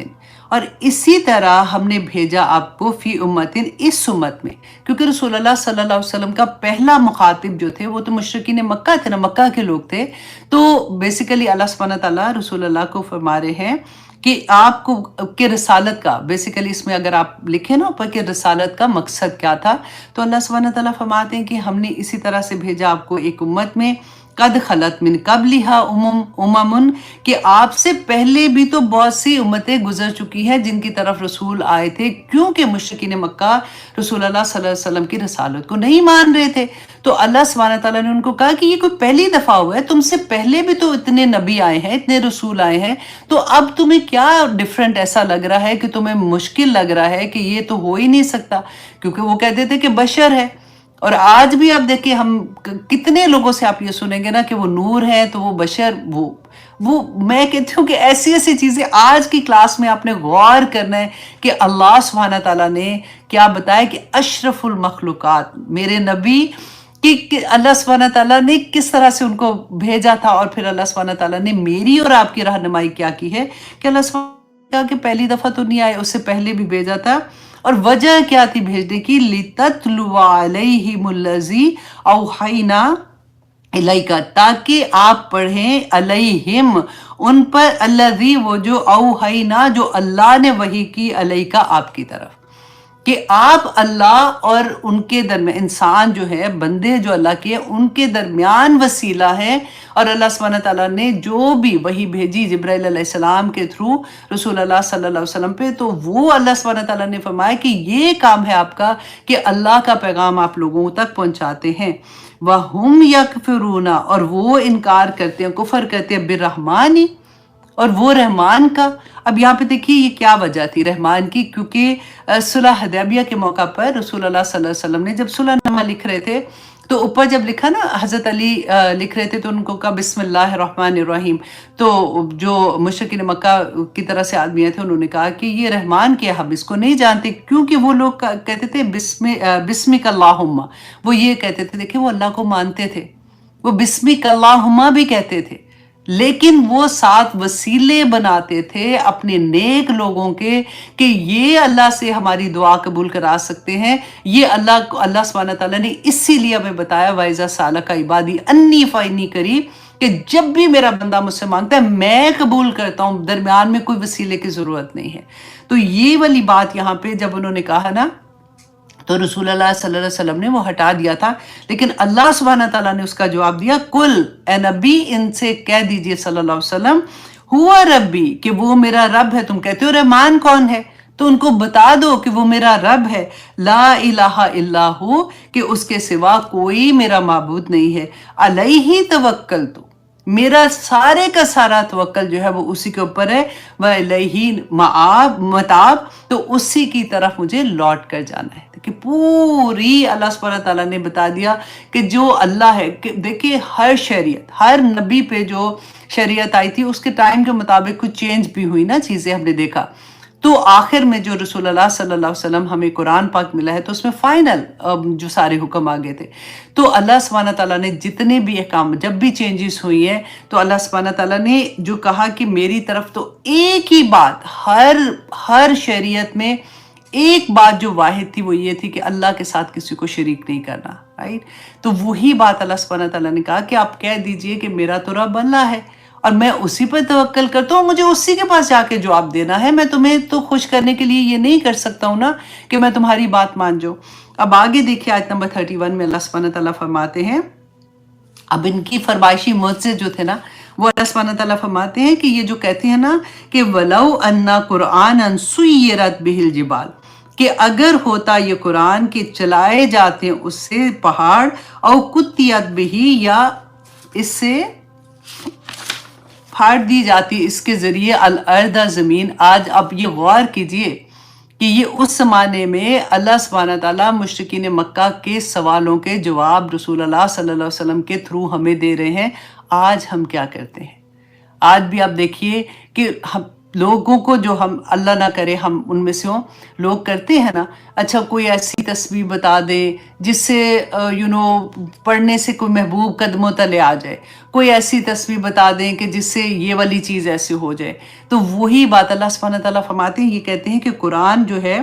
اور اسی طرح ہم نے بھیجا آپ کو فی امت، اس امت میں، کیونکہ رسول اللہ صلی اللہ علیہ وسلم کا پہلا مخاطب جو تھے وہ تو مشرکین مکہ تھے نا، مکہ کے لوگ تھے، تو بیسیکلی اللہ سبحانہ تعالیٰ رسول اللہ کو فرما رہے ہیں کہ آپ کو کہ رسالت کا، بیسیکلی اس میں اگر آپ لکھیں نا اوپر کہ رسالت کا مقصد کیا تھا، تو اللہ سبحانہ تعالیٰ فرماتے ہیں کہ ہم نے اسی طرح سے بھیجا آپ کو ایک امت میں، قد خلت من قبلہا امم، کہ آپ سے پہلے بھی تو بہت سی امتیں گزر چکی ہیں جن کی طرف رسول آئے تھے، کیونکہ مشرکین مکہ رسول اللہ صلی اللہ علیہ وسلم کی رسالت کو نہیں مان رہے تھے، تو اللہ سبحانہ تعالیٰ نے ان کو کہا کہ یہ کوئی پہلی دفعہ ہوا ہے، تم سے پہلے بھی تو اتنے نبی آئے ہیں، اتنے رسول آئے ہیں، تو اب تمہیں کیا ڈیفرنٹ ایسا لگ رہا ہے کہ تمہیں مشکل لگ رہا ہے کہ یہ تو ہو ہی نہیں سکتا، کیونکہ وہ کہتے تھے کہ بشر ہے۔ اور آج بھی آپ دیکھیں، ہم کتنے لوگوں سے آپ یہ سنیں گے نا کہ وہ نور ہے تو وہ بشر، وہ میں کہتی ہوں کہ ایسی ایسی چیزیں آج کی کلاس میں آپ نے غور کرنا ہے کہ اللہ سبحانہ تعالیٰ نے کیا بتایا کہ اشرف المخلوقات میرے نبی کہ اللہ سبحانہ تعالیٰ نے کس طرح سے ان کو بھیجا تھا، اور پھر اللہ سبحانہ تعالیٰ نے میری اور آپ کی رہنمائی کیا کی ہے کہ اللہ سبحانہ تعالیٰ نے کہا کہ پہلی دفعہ تو نہیں آئے، اس سے پہلے بھی بھیجا تھا، اور وجہ کیا تھی بھیجنے کی، لِتَتْلُوَ عَلَيْهِمُ الَّذِي أَوْحَيْنَا इलाइका, ताकि आप पढ़ें अलैहिम उन पर, अल्लज़ी वो जो, औहैना जो अल्लाह ने वही की, अलैका आपकी तरफ, कि आप अल्लाह और उनके दरमियान, इंसान जो है, बंदे जो अल्लाह के, उनके दरमियान वसीला है। और अल्लाह सुब्हानहू तआला ने जो भी वही भेजी जिब्राइल अलैहिस्सलाम के थ्रू रसूल अल्लाह सल्लल्लाहु अलैहि वसल्लम पे, तो वो अल्लाह सुब्हानहू तआला ने फरमाया कि ये काम है आपका कि अल्लाह का पैगाम आप लोगों तक पहुंचाते हैं। वहुम यकफिरूना, और वो इनकार करते हैं, कुफर करते हैं, बिर्रहमानी, और वो रहमान का। अब यहाँ पे देखिए ये क्या वजह थी रहमान की, क्योंकि सुलह हदैबिया के मौका पर रसूल अल्लाह सल्लल्लाहु अलैहि वसल्लम ने जब सुलहनामा लिख रहे थे, तो ऊपर जब लिखा ना हज़रत अली लिख रहे थे, तो उनको कहा बिस्मिल्लाहिर्रहमानिर्रहीम। तो जो मुशरिकीन मक्का की तरह से आदमी आए थे, उन्होंने कहा कि ये रहमान क्या, हम इसको नहीं जानते, क्योंकि वो लोग कहते थे बिस्मिक अल्लाहुम्मा, वो ये कहते थे, देखिए वो अल्लाह को मानते थे, वो बिस्मिक अल्लाहुम्मा भी कहते थे, लेकिन वो सात वसीले बनाते थे अपने नेक लोगों के, कि ये अल्लाह से हमारी दुआ कबूल करा सकते हैं। ये अल्लाह सुब्हानहू तआला ने इसीलिए हमें बताया, वाइजा साला का इबादी अन्नी फ़इन्नी करीब, कि जब भी मेरा बंदा मुझसे मांगता है मैं कबूल करता हूँ, दरमियान में कोई वसीले की ज़रूरत नहीं है। तो ये वाली बात यहाँ पे जब उन्होंने कहा ना, तो रसूल अल्लाह सल्लल्लाहु अलैहि वसल्लम ने वो हटा दिया था, लेकिन अल्लाह सुब्हानहू तआला ने उसका जवाब दिया, कुल ए नबी इनसे कह दीजिए सल्लल्लाहु अलैहि वसल्लम, हुआ रब्बी, कि वो मेरा रब है। तुम कहते हो रहमान कौन है, तो उनको बता दो कि वो मेरा रब है। ला इलाहा इल्लाहु, कि उसके सिवा कोई मेरा माबूद नहीं है। अलैहि तवक्कलतु, मेरा सारे का सारा तवक्कल जो है वो उसी के ऊपर है। वह इलैही मताब, तो उसी की तरफ मुझे लौट कर जाना है। देखिए पूरी अल्लाह सुब्हानहू तआला ने बता दिया कि जो अल्लाह है, कि देखिए हर शरीयत, हर नबी पे जो शरीयत आई थी उसके टाइम के मुताबिक कुछ चेंज भी हुई ना चीज़ें, हमने देखा। तो आखिर में जो रसूल अल्लाह सल्लल्लाहु अलैहि वसल्लम हमें कुरान पाक मिला है, तो उसमें फाइनल जो सारे हुक्म आ गए थे। तो अल्लाह सुब्हानहू तआला ने जितने भी अहकाम, जब भी चेंजेस हुई है, तो अल्लाह सुब्हानहू तआला ने जो कहा कि मेरी तरफ तो एक ही बात, हर शरीयत में एक बात जो वाहिद थी वो ये थी कि अल्लाह के साथ किसी को शरीक नहीं करना, राइट। तो वही बात अल्लाह सुब्हानहू तआला ने कहा कि आप कह दीजिए कि मेरा तो रब अल्लाह है और मैं उसी पर तवक्कल करता हूँ, मुझे उसी के पास जाके जवाब देना है। मैं तुम्हें तो खुश करने के लिए ये नहीं कर सकता हूँ ना कि मैं तुम्हारी बात मान जाऊँ। अब आगे देखिए आयत नंबर 31 में अल्लाह सुब्हानहू तआला फरमाते हैं, अब इनकी फरमाइशी मुझसे जो थे ना, वो अल्लाह सुब्हानहू तआला फरमाते हैं कि ये जो कहते हैं ना कि वलौ अन्ना कुरआनन सुय्यरत बिहिल जिबाल, कि अगर होता ये कुरान के चलाए जाते हैं उससे पहाड़, और कुत्तियत बिही, या इससे फाड़ दी जाती इसके ज़रिए अल अर्दा ज़मीन। आज अब ये गौर कीजिए कि ये उस ज़माने में अल्लाह सुब्हानहू तआला मुशरिकीन मक्का के सवालों के जवाब रसूल अल्लाह सल्लल्लाहु अलैहि वसल्लम के थ्रू हमें दे रहे हैं। आज हम क्या करते हैं? आज भी आप देखिए कि हम लोगों को, जो हम अल्लाह ना करे हम उनमें से हों, लोग करते हैं ना, अच्छा कोई ऐसी तस्वीर बता दे जिससे पढ़ने से कोई महबूब कदमों तले आ जाए, कोई ऐसी तस्वीर बता दें कि जिससे ये वाली चीज़ ऐसे हो जाए। तो वही बात अल्लाह सुब्हानहू तआला फरमाते हैं, ये कहते हैं कि कुरान जो है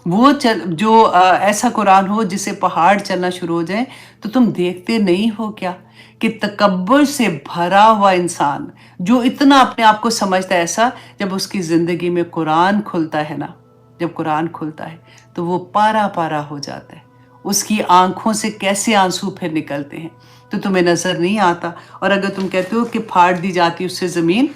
वो ऐसा कुरान हो जिससे पहाड़ चलना शुरू हो जाए। तो तुम देखते नहीं हो क्या कि तकब्बुर से भरा हुआ इंसान जो इतना अपने आप को समझता है ऐसा, जब उसकी ज़िंदगी में कुरान खुलता है ना, जब कुरान खुलता है तो वो पारा पारा हो जाता है। उसकी आंखों से कैसे आंसू फिर निकलते हैं, तो तुम्हें नज़र नहीं आता। और अगर तुम कहते हो कि फाड़ दी जाती उससे ज़मीन,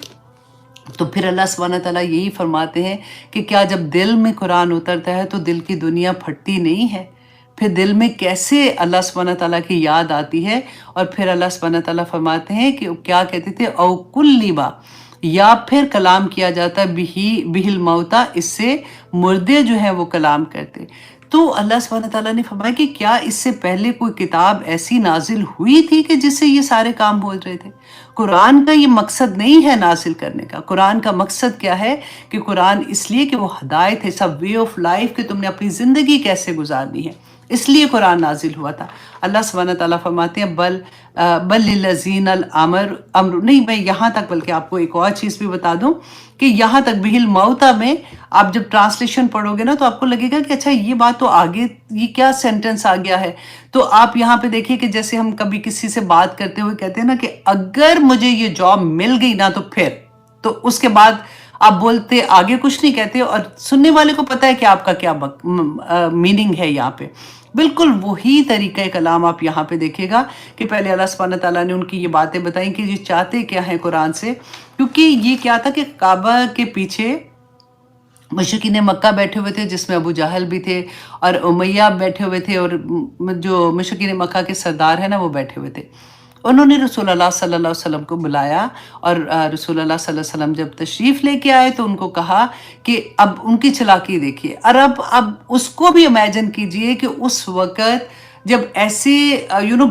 तो फिर अल्लाह सुब्हानहू तआला यही फरमाते हैं कि क्या जब दिल में कुरान उतरता है तो दिल की दुनिया फटती नहीं है? फिर दिल में कैसे अल्लाह सुब्हानहू तआला की याद आती है। और फिर अल्लाह सुब्हानहू तआला फरमाते हैं कि क्या कहते थे, औ कुल्लिबा, या फिर कलाम किया जाता है बिहिल मौता, इससे मुर्दे जो हैं वो कलाम करते। तो अल्लाह सुब्हानहू तआला ने फरमाया कि क्या इससे पहले कोई किताब ऐसी नाजिल हुई थी कि जिससे ये सारे काम हो रहे थे? कुरान का ये मकसद नहीं है नाजिल करने का। कुरान का मकसद क्या है कि कुरान इसलिए कि वो हदायत है, सब वे ऑफ लाइफ कि तुमने अपनी ज़िंदगी कैसे गुजारनी है। اس لیے قرآن نازل ہوا تھا۔ اللہ سبحانہ تعالیٰ فرماتے ہیں بل للذین الامر امر، نہیں میں یہاں تک بلکہ آپ کو ایک اور چیز بھی بتا دوں کہ یہاں تک بہل موتا میں آپ جب ٹرانسلیشن پڑھو گے نا تو آپ کو لگے گا کہ اچھا یہ بات تو آگے یہ کیا سینٹنس آ گیا ہے۔ تو آپ یہاں پہ دیکھیے کہ جیسے ہم کبھی کسی سے بات کرتے ہوئے کہتے ہیں نا کہ اگر مجھے یہ جاب مل گئی نا تو اس کے بعد آپ بولتے آگے کچھ نہیں کہتے، اور سننے والے کو پتا ہے کہ آپ کا کیا میننگ ہے یہاں پہ۔ بالکل وہی طریقہ کلام آپ یہاں پہ دیکھے گا کہ پہلے اللہ سبحانہ تعالیٰ نے ان کی یہ باتیں بتائیں کہ یہ چاہتے کیا ہیں قرآن سے، کیونکہ یہ کیا تھا کہ کعبہ کے پیچھے مشرکین مکہ بیٹھے ہوئے تھے، جس میں ابو جہل بھی تھے اور امیہ بیٹھے ہوئے تھے، اور جو مشرکین مکہ کے سردار ہیں نا وہ بیٹھے ہوئے تھے۔ انہوں نے رسول اللہ صلی اللہ علیہ وسلم کو بلایا، اور رسول اللہ صلی اللہ علیہ وسلم جب تشریف لے کے آئے تو ان کو کہا کہ اب ان کی چلاکی دیکھیے، اور اب اس کو بھی امیجن کیجئے کہ اس وقت جب ایسے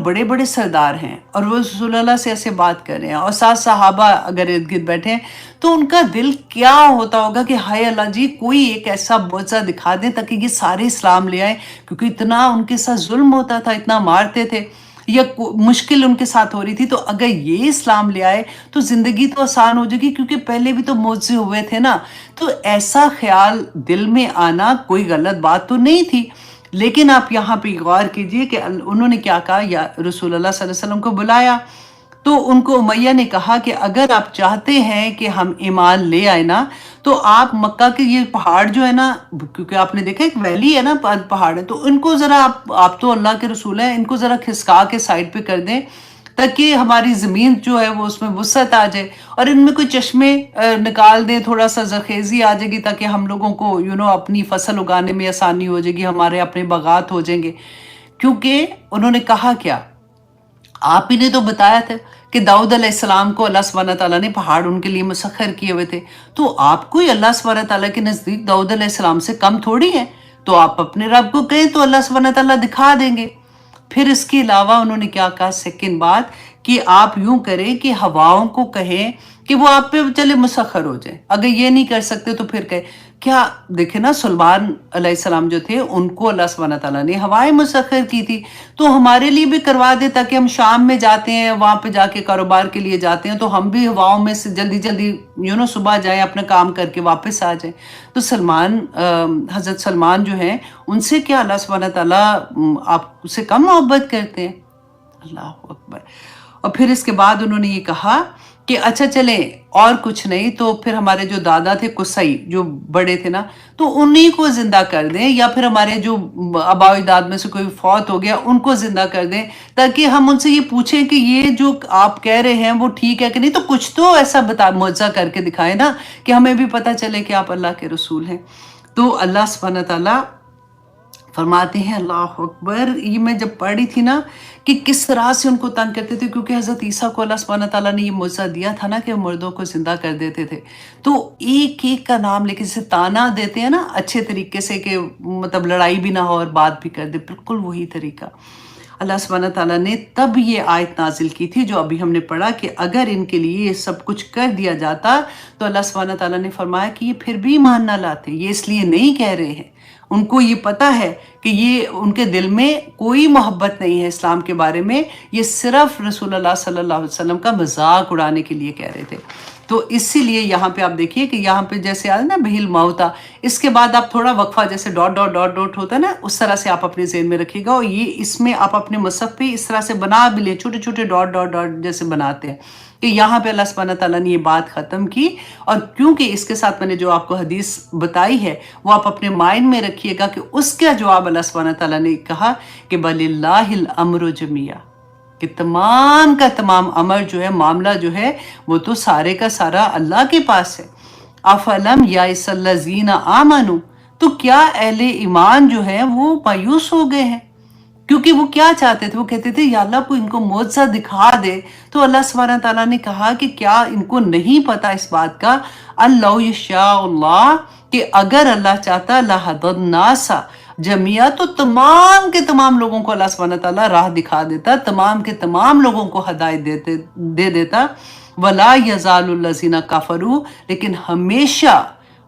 بڑے بڑے سردار ہیں اور وہ رسول اللہ سے ایسے بات کر رہے ہیں، اور ساتھ صحابہ اگر ارد گرد بیٹھے ہیں، تو ان کا دل کیا ہوتا ہوگا کہ ہائے اللہ جی کوئی ایک ایسا معجزہ دکھا دیں تاکہ یہ سارے اسلام لے آئیں، کیونکہ اتنا ان کے ساتھ ظلم ہوتا تھا، اتنا مارتے تھے یا مشکل ان کے ساتھ ہو رہی تھی، تو اگر یہ اسلام لے آئے تو زندگی تو آسان ہو جائے گی، کیونکہ پہلے بھی تو معجزے ہوئے تھے نا۔ تو ایسا خیال دل میں آنا کوئی غلط بات تو نہیں تھی، لیکن آپ یہاں پہ غور کیجئے کہ انہوں نے کیا کہا، یا رسول اللہ صلی اللہ علیہ وسلم کو بلایا تو ان کو امیہ نے کہا کہ اگر آپ چاہتے ہیں کہ ہم ایمان لے آئے نا تو آپ مکہ کے یہ پہاڑ جو ہے نا، کیونکہ آپ نے دیکھا ایک ویلی ہے نا، پہاڑ ہے، تو ان کو ذرا آپ تو اللہ کے رسول ہیں، ان کو ذرا کھسکا کے سائڈ پہ کر دیں تاکہ ہماری زمین جو ہے وہ اس میں وسعت آ جائے، اور ان میں کوئی چشمے نکال دیں، تھوڑا سا زرخیزی آ جائے گی تاکہ ہم لوگوں کو اپنی فصل اگانے میں آسانی ہو جائے گی، ہمارے اپنے باغات ہو جائیں گے۔ کیونکہ انہوں نے کہا کیا، آپ ہی نے تو بتایا تھا کہ داؤد علیہ السلام کو اللہ سبحانہ تعالیٰ نے پہاڑ ان کے لیے مسخر کیے ہوئے تھے، تو آپ کوئی اللہ سبحانہ تعالیٰ کے نزدیک داؤد علیہ السلام سے کم تھوڑی ہیں، تو آپ اپنے رب کو کہیں تو اللہ سبحانہ تعالیٰ دکھا دیں گے۔ پھر اس کے علاوہ انہوں نے کیا کہا سیکنڈ بات، کہ آپ یوں کریں کہ ہواؤں کو کہیں کہ وہ آپ پہ چلے مسخر ہو جائے، اگر یہ نہیں کر سکتے تو پھر کہیں کیا۔ دیکھیں نا سلیمان علیہ السلام جو تھے ان کو اللہ سبحانہ تعالیٰ نے ہوائیں مسخر کی تھی، تو ہمارے لیے بھی کروا دے تاکہ ہم شام میں جاتے ہیں، وہاں پہ جا کے کاروبار کے لیے جاتے ہیں، تو ہم بھی ہواؤں میں سے جلدی جلدی صبح جائیں، اپنا کام کر کے واپس آ جائیں۔ تو حضرت سلمان جو ہیں ان سے کیا اللہ سبحانہ تعالیٰ آپ سے کم محبت کرتے ہیں؟ اللہ اکبر۔ اور پھر اس کے بعد انہوں نے یہ کہا کہ اچھا چلیں اور کچھ نہیں تو پھر ہمارے جو دادا تھے قصی جو بڑے تھے نا، تو انہی کو زندہ کر دیں، یا پھر ہمارے جو آباء و اجداد میں سے کوئی فوت ہو گیا ان کو زندہ کر دیں، تاکہ ہم ان سے یہ پوچھیں کہ یہ جو آپ کہہ رہے ہیں وہ ٹھیک ہے کہ نہیں، تو کچھ تو ایسا معجزہ کر کے دکھائیں نا کہ ہمیں بھی پتہ چلے کہ آپ اللہ کے رسول ہیں۔ تو اللہ سبحانہ تعالیٰ فرماتے ہیں، اللہ اکبر، یہ میں جب پڑھی تھی نا کہ کس طرح سے ان کو تنگ کرتے تھے، کیونکہ حضرت عیسیٰ کو اللہ سبحانہ تعالیٰ نے یہ معجزہ دیا تھا نا کہ مردوں کو زندہ کر دیتے تھے، تو ایک ایک کا نام لے کے جسے تانا دیتے ہیں نا اچھے طریقے سے کہ مطلب لڑائی بھی نہ ہو اور بات بھی کر دے، بالکل وہی طریقہ اللہ سبحانہ تعالیٰ نے تب یہ آیت نازل کی تھی جو ابھی ہم نے پڑھا کہ اگر ان کے لیے یہ سب کچھ کر دیا جاتا تو اللہ سبحانہ تعالیٰ نے فرمایا کہ یہ پھر بھی ایمان نہ لاتے، یہ اس لیے نہیں کہہ رہے ہیں، ان کو یہ پتا ہے کہ یہ ان کے دل میں کوئی محبت نہیں ہے اسلام کے بارے میں، یہ صرف رسول اللہ صلی اللہ علیہ وسلم کا مذاق اڑانے کے لیے کہہ رہے تھے۔ تو اسی لیے یہاں پہ آپ دیکھیے کہ یہاں پہ جیسے آج نا بہل موتا، اس کے بعد آپ تھوڑا وقفہ جیسے ڈاٹ ڈاٹ ڈاٹ ڈاٹ ہوتا ہے نا، اس طرح سے آپ اپنے ذہن میں رکھیے گا، اور یہ اس میں آپ اپنے مصحف پہ اس طرح سے بنا بھی لیں، چھوٹے چھوٹے ڈاٹ ڈاٹ ڈاٹ جیسے بناتے ہیں کہ یہاں پہ اللہ سبحانہ تعالیٰ نے یہ بات ختم کی، اور کیونکہ اس کے ساتھ میں نے جو آپ کو حدیث بتائی ہے وہ آپ اپنے مائنڈ میں رکھیے گا کہ اس کا جواب اللہ سبحانہ تعالیٰ نے کہا کہ بَلِلَّهِ الْأَمْرُ جَمِيعًا، کہ تمام کا تمام امر جو ہے، معاملہ جو ہے وہ تو سارے کا سارا اللہ کے پاس ہے۔ أَفَلَمْ يَئِسَ الَّذِينَ آمَنُوا، تو کیا اہل ایمان جو ہیں وہ مایوس ہو گئے ہیں؟ کیونکہ وہ کیا چاہتے تھے، وہ کہتے تھے یا اللہ کو ان کو معجزہ دکھا دے، تو اللہ سبحانہ تعالیٰ نے کہا کہ کیا ان کو نہیں پتا اس بات کا، اللہ یشاء اللہ، کہ اگر اللہ چاہتا لَهَدَى النَّاسَ جميعا، تو تمام کے تمام لوگوں کو اللہ سبحانہ تعالیٰ راہ دکھا دیتا، تمام کے تمام لوگوں کو ہدایت دے دیتا۔ وَلَا يَزَالُ الَّذِينَ كَفَرُوا، لیکن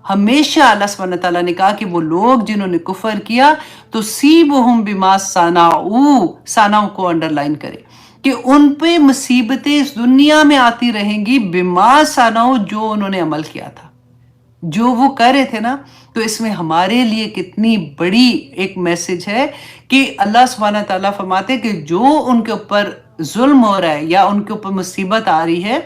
हमेशा अल्लाह सुब्हानहू व तआला ने कहा कि वो लोग जिन्होंने कुफर किया तो सीबहुम बिमा सनाऊ को अंडरलाइन करें कि उन पे मुसीबतें इस दुनिया में आती रहेंगी बिमा सनाऊ, जो उन्होंने अमल किया था, जो वो कर रहे थे ना। तो इसमें हमारे लिए कितनी बड़ी एक मैसेज है कि अल्लाह सुब्हानहू व तआला फरमाते हैं कि जो उनके ऊपर जुल्म हो रहा है या उनके ऊपर मुसीबत आ रही है,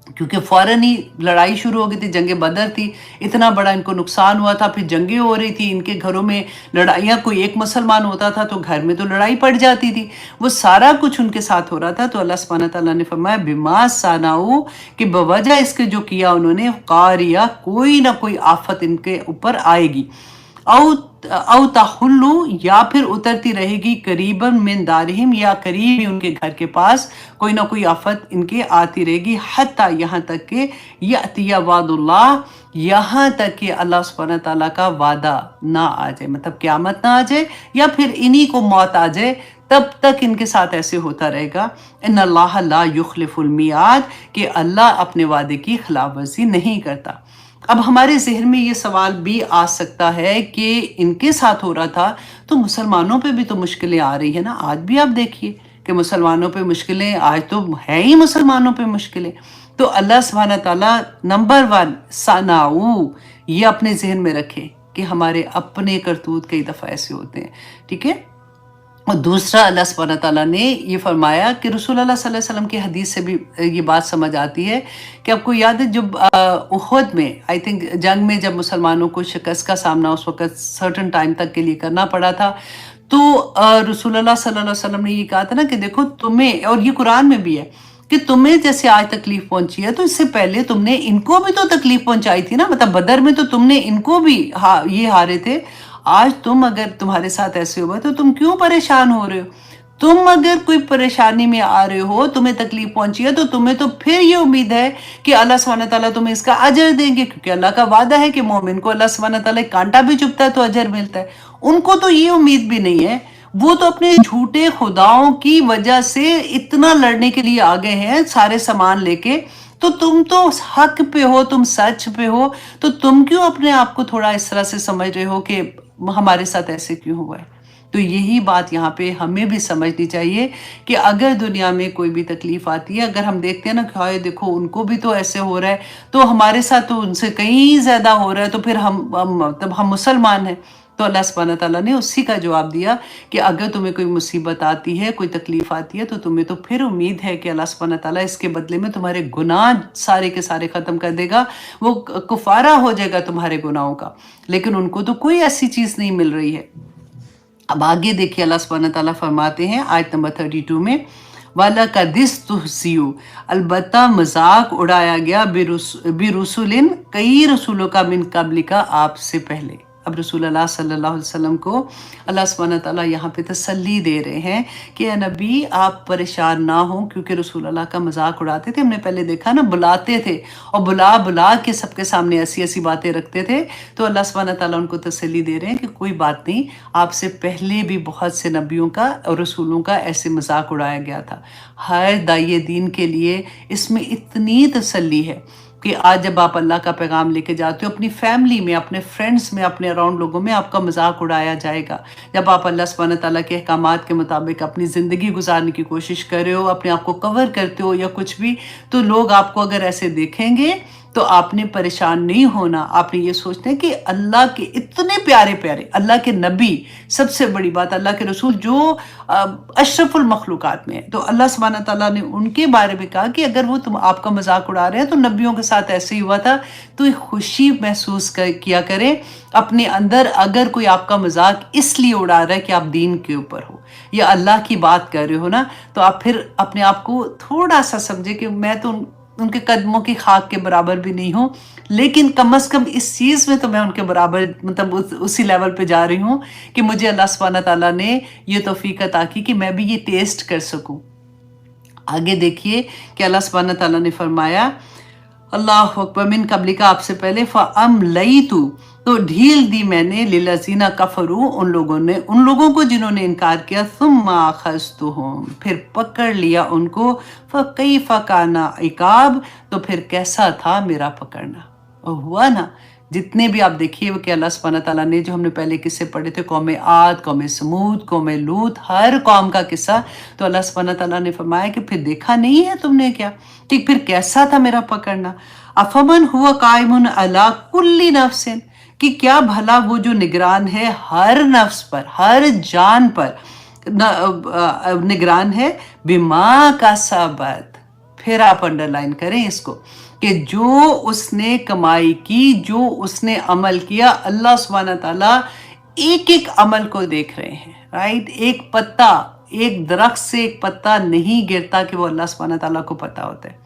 क्योंकि फौरन ही लड़ाई शुरू हो गई थी, जंग बदर थी, इतना बड़ा इनको नुकसान हुआ था, फिर जंगें हो रही थी, इनके घरों में लड़ाइयाँ, कोई एक मुसलमान होता था तो घर में तो लड़ाई पड़ जाती थी, वो सारा कुछ उनके साथ हो रहा था। तो अल्लाह सुब्हानहू व तआला ने फरमाया बिमा सनाऊ, कि बवजह इसके जो किया उन्होंने, कारिया, कोई ना कोई आफत इनके ऊपर आएगी, औ तहुल्लु, या फिर उतरती रहेगी, करीबन मिन दारिहिम, या करीब ही उनके घर के पास कोई ना कोई आफत इनके आती रहेगी, हत्ता, यहाँ तक के यअतिया वादुल्लाह, यहाँ तक कि अल्लाह सुब्हानहू व तआला का वादा ना आ जाए, मतलब क़यामत ना आ जाए या फिर इन्हीं को मौत आ जाए, तब तक इनके साथ ऐसे होता रहेगा। इन्नल्लाह ला युखलिफुल मियाद, कि अल्लाह अपने वादे की खिलाफवर्जी नहीं करता। अब हमारे ज़हन में ये सवाल भी आ सकता है कि इनके साथ हो रहा था तो मुसलमानों पे भी तो मुश्किलें आ रही है ना। आज भी आप देखिए कि मुसलमानों पे मुश्किलें, आज तो है ही मुसलमानों पे मुश्किलें। तो अल्लाह सुब्हानहू व तआला नंबर 1 सनाऊ, ये अपने जहन में रखें कि हमारे अपने करतूत कई दफ़ा ऐसे होते हैं, ठीक है। और दूसरा, अल्लाह सुब्हानहू व तआला ने ये फरमाया कि रसूल अल्लाह सल्लल्लाहु अलैहि वसल्लम की हदीस से भी ये बात समझ आती है कि आपको याद है जब उहद में, आई थिंक जंग में, जब मुसलमानों को शिकस्त का सामना उस वक़्त सर्टेन टाइम तक के लिए करना पड़ा था, तो रसूल अल्लाह सल्लल्लाहु अलैहि वसल्लम ने ये कहा था ना कि देखो तुम्हें, और ये कुरान में भी है कि तुम्हें जैसे आज तकलीफ पहुंची है तो इससे पहले तुमने इनको भी तो तकलीफ पहुंचाई थी ना, मतलब बदर में तो तुमने इनको भी ये हारे थे। आज तुम, अगर तुम्हारे साथ ऐसे हुआ तो तुम क्यों परेशान हो रहे हो? तुम अगर कोई परेशानी में आ रहे हो, तुम्हें तकलीफ पहुंची है, तो तुम्हें तो फिर ये उम्मीद है कि अल्लाह सुब्हानहू व तआला तुम्हें इसका अजर देंगे, क्योंकि अल्लाह का वादा है कि मोमिन को अल्लाह सुब्हानहू व तआला एक कांटा भी चुभता है तो अजर मिलता है। उनको तो ये उम्मीद भी नहीं है, वो तो अपने झूठे खुदाओं की वजह से इतना लड़ने के लिए आ गए हैं सारे सामान लेके। तो तुम तो हक पे हो, तुम सच पे हो, तो तुम क्यों अपने आप को थोड़ा इस तरह से समझ रहे हो कि हमारे साथ ऐसे क्यों हुआ है? तो यही बात यहाँ पे हमें भी समझनी चाहिए कि अगर दुनिया में कोई भी तकलीफ आती है, अगर हम देखते हैं ना कि हाय देखो उनको भी तो ऐसे हो रहा है, तो हमारे साथ तो उनसे कहीं ज़्यादा हो रहा है, तो फिर मतलब हम मुसलमान हैं। तो अल्लाह सुब्हानहू व तआला ने उसी का जवाब दिया कि अगर तुम्हें कोई मुसीबत आती है, कोई तकलीफ आती है, तो तुम्हें तो फिर उम्मीद है कि अल्लाह सुब्हानहू व तआला इसके बदले में तुम्हारे गुनाह सारे के सारे ख़त्म कर देगा, वो कुफारा हो जाएगा तुम्हारे गुनाहों का। लेकिन उनको तो कोई ऐसी चीज़ नहीं मिल रही है। अब आगे देखिए, अल्लाह सुब्हानहू व तआला फरमाते हैं आयत नंबर 32 में, वाला का दिस तुहसियु, अलबत्ता मजाक उड़ाया गया, बिरुसुलिन, कई रसूलों का, मिन कबली का, आपसे पहले। अब रसूल अल्लाह सल्लल्लाहु अलैहि वसल्लम को अल्लाह सुब्हानहू व तआला यहाँ पे तसल्ली दे रहे हैं कि ए नबी आप परेशान ना हो, क्योंकि रसूल अल्लाह का मजाक उड़ाते थे। हमने पहले देखा ना, बुलाते थे और बुला बुला के सबके सामने ऐसी ऐसी बातें रखते थे। तो अल्लाह सुब्हानहू व तआला उनको तसल्ली दे रहे हैं कि कोई बात नहीं, आपसे पहले भी बहुत से नबियों का और रसूलों का ऐसे मजाक उड़ाया गया था। हर दाइए दीन के लिए इसमें इतनी तसल्ली है कि आज जब आप अल्लाह का पैगाम लेके जाते हो, अपनी फैमिली में, अपने फ्रेंड्स में, अपने अराउंड लोगों में आपका मजाक उड़ाया जाएगा। जब आप अल्लाह सुब्हानहू व तआला के अहकामात के मुताबिक अपनी ज़िंदगी गुजारने की कोशिश कर रहे हो, अपने आप को कवर करते हो या कुछ भी, तो लोग आपको अगर ऐसे देखेंगे तो आपने परेशान नहीं होना। आपने ये सोचना है कि अल्लाह के इतने प्यारे प्यारे, अल्लाह के नबी, सबसे बड़ी बात अल्लाह के रसूल जो अशरफुल मखलूकात में है, तो अल्लाह सुब्हानहू व तआला ने उनके बारे में कहा कि अगर वो तुम आपका मजाक उड़ा रहे हैं तो नबियों के साथ ऐसे ही हुआ था, तो एक खुशी महसूस किया करें अपने अंदर। अगर कोई आपका मजाक इसलिए उड़ा रहा है कि आप दीन के ऊपर हो या अल्लाह की बात कर रहे हो ना, तो आप फिर अपने आप को थोड़ा सा समझे कि मैं तो उनके कदमों की खाक के बराबर भी नहीं हूँ, लेकिन कम से कम इस चीज़ में तो मैं उनके बराबर, मतलब उसी लेवल पे जा रही हूँ कि मुझे अल्लाह सुब्हानहू व तआला ने ये तौफीक अता की कि मैं भी ये टेस्ट कर सकूँ। आगे देखिए कि अल्लाह सुब्हानहू व तआला ने फरमाया, अल्लाह अकबर, मिन कबली का, आपसे पहले, फ़अमलैतु, तो ढील दी मैंने, लिल्लज़ीना कफ़रू, उन लोगों को जिन्होंने इनकार किया, सुम्मा अख़ज़्तुहुम, फिर पकड़ लिया उनको, फ़कैफ़ काना इक़ाब, तो फिर कैसा था मेरा पकड़ना। और हुआ ना, जितने भी आप देखिए वो कि अल्लाह सुब्हानहू व तआला ने जो हमने पहले किस्से पढ़े थे, कौम आद, कौम समूद, कौम लूत, हर कौम का किस्सा, तो अल्लाह सुब्हानहू व तआला ने फरमाया कि फिर देखा नहीं है तुमने क्या, ठीक फिर कैसा था मेरा पकड़ना। अफमन हुआ कायमुन अला कुल्ली नफ्सिन, कि क्या भला वो जो निगरान है हर नफ्स पर, हर जान पर निगरान है, बिमा का सबत, फिर आप अंडरलाइन करें इसको, कि जो उसने कमाई की, जो उसने अमल किया, अल्लाह सुब्हानहू व तआला एक एक अमल को देख रहे हैं, राइट। एक पत्ता, एक दरख्त से एक पत्ता नहीं गिरता कि वो अल्लाह सुब्हानहू व तआला को पता होता है।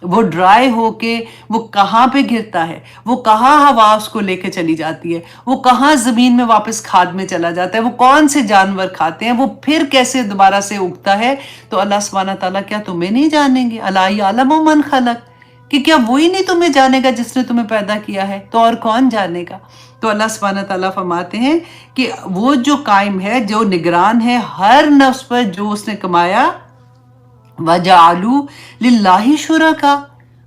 वो ड्राई होके वो कहाँ पे गिरता है, वो कहाँ हवा उसको लेके चली जाती है, वो कहाँ जमीन में वापस खाद में चला जाता है, वो कौन से जानवर खाते हैं, वो फिर कैसे दोबारा से उगता है, तो अल्लाह सुब्हानहू व तआला क्या तुम्हें नहीं जानेंगे? अला यालमु मन खलक, कि क्या वही नहीं तुम्हें जानेगा जिसने तुम्हें पैदा किया है, तो और कौन जानेगा? तो अल्लाह सुब्हानहू व तआला फरमाते हैं कि वो जो कायम है, जो निगरान है हर नफ्स पर जो उसने कमाया, वजालू लिल्लाहि शुरका,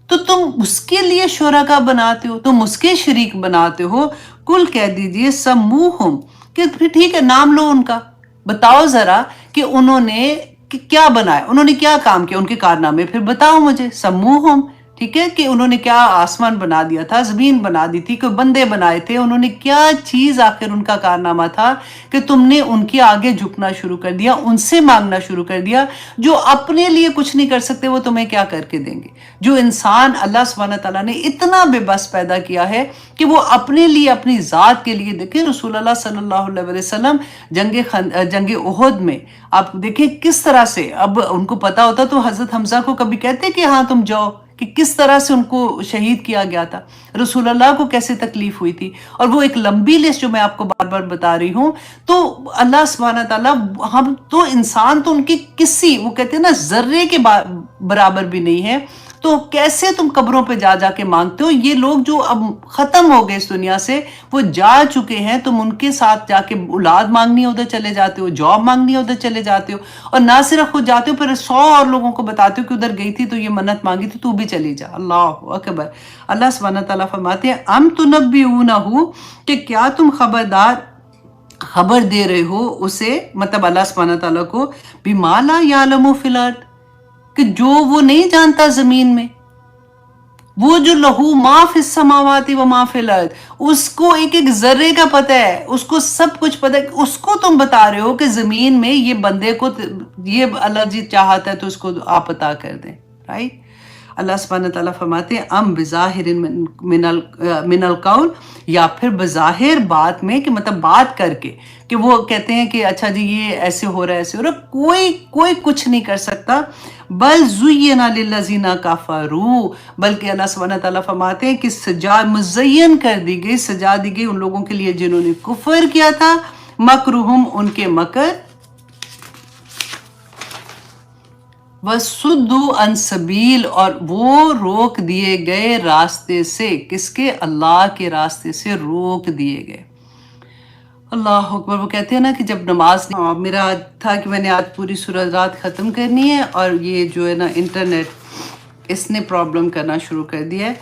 तो तुम उसके लिए शुरका बनाते हो, तुम उसके शरीक बनाते हो। कुल कह दीजिए सम्मूहुम, कि फिर ठीक है नाम लो उनका, बताओ जरा कि उन्होंने क्या बनाया, उन्होंने क्या काम किया, उनके कारनामे फिर बताओ मुझे। सम्मूहुम, ठीक है, कि उन्होंने क्या आसमान बना दिया था, जमीन बना दी थी, कोई बंदे बनाए थे, उन्होंने क्या चीज आखिर उनका कारनामा था कि तुमने उनके आगे झुकना शुरू कर दिया, उनसे मांगना शुरू कर दिया। जो अपने लिए कुछ नहीं कर सकते वो तुम्हें क्या करके देंगे? जो इंसान अल्लाह सुब्हानहू व तआला ने इतना बेबस पैदा किया है कि वो अपने लिए, अपनी जात के लिए, देखें रसूलुल्लाह सल्लल्लाहु अलैहि वसल्लम जंगे उहद में आप देखें किस तरह से, अब उनको पता होता तो हजरत हमजा को कभी कहते कि हाँ तुम जाओ, कि किस तरह से उनको शहीद किया गया था, रसूलुल्लाह को कैसे तकलीफ हुई थी, और वो एक लंबी लिस्ट जो मैं आपको बार बार बता रही हूँ। तो अल्लाह सुब्हानहू व तआला, हम तो इंसान तो उनकी किसी, वो कहते हैं ना जर्रे के बराबर भी नहीं है, तो कैसे तुम कब्रों पे जा जाके मांगते हो? ये लोग जो अब खत्म हो गए इस दुनिया से, वो जा चुके हैं, तुम उनके साथ जाके औलाद मांगनी है उधर चले जाते हो, जॉब मांगनी है उधर चले जाते हो, और ना सिर्फ खुद जाते हो फिर 100 और लोगों को बताते हो कि उधर गई थी तो ये मन्नत मांगी थी, तू भी चली जा। अल्लाह अकबर। अल्लाह सुब्हानहू व तआला फरमाते हैं अम तुनब्बिऊनहु, कि क्या तुम खबर दे रहे हो उसे, मतलब अल्लाह सुब्हानहू व तआला को, बिमा ला यालमु फिल अर्द, कि जो वो नहीं जानता जमीन में, वो जो लहू मा फिस समावाति व मा फिल अर्द, उसको एक एक जर्रे का पता है, उसको सब कुछ पता है, उसको तुम बता रहे हो कि जमीन में ये बंदे को ये अल्लाह जी चाहता है तो उसको आप पता कर दें, राइट। अल्लाह सुब्हानहू व तआला फरमाते हैं अम बिज़ाहिरिन मिनल कौल, या फिर बज़ाहिर बात में, कि मतलब बात करके, कि वो कहते हैं कि अच्छा जी ये ऐसे हो रहा है, ऐसे हो रहा है, कोई कुछ नहीं कर सकता। बल ज़ुय्यना लिल्लज़ीना कफ़रू, बल्कि अल्लाह सुब्हानहू व तआला फरमाते हैं कि सजा मुज़य्यन कर दी गई, सजा दी गई उन लोगों के लिए जिन्होंने कुफ्र किया था, मकरुहुम, उनके मकर, वसुद्दू अन सबील, और वो रोक दिए गए रास्ते से, किसके? अल्लाह के रास्ते से रोक दिए गए। अल्लाह अकबर। वो कहते हैं ना कि जब नमाज, मेरा था कि मैंने आज पूरी सूरत रात ख़त्म करनी है, और ये जो है ना इंटरनेट इसने प्रॉब्लम करना शुरू कर दिया है।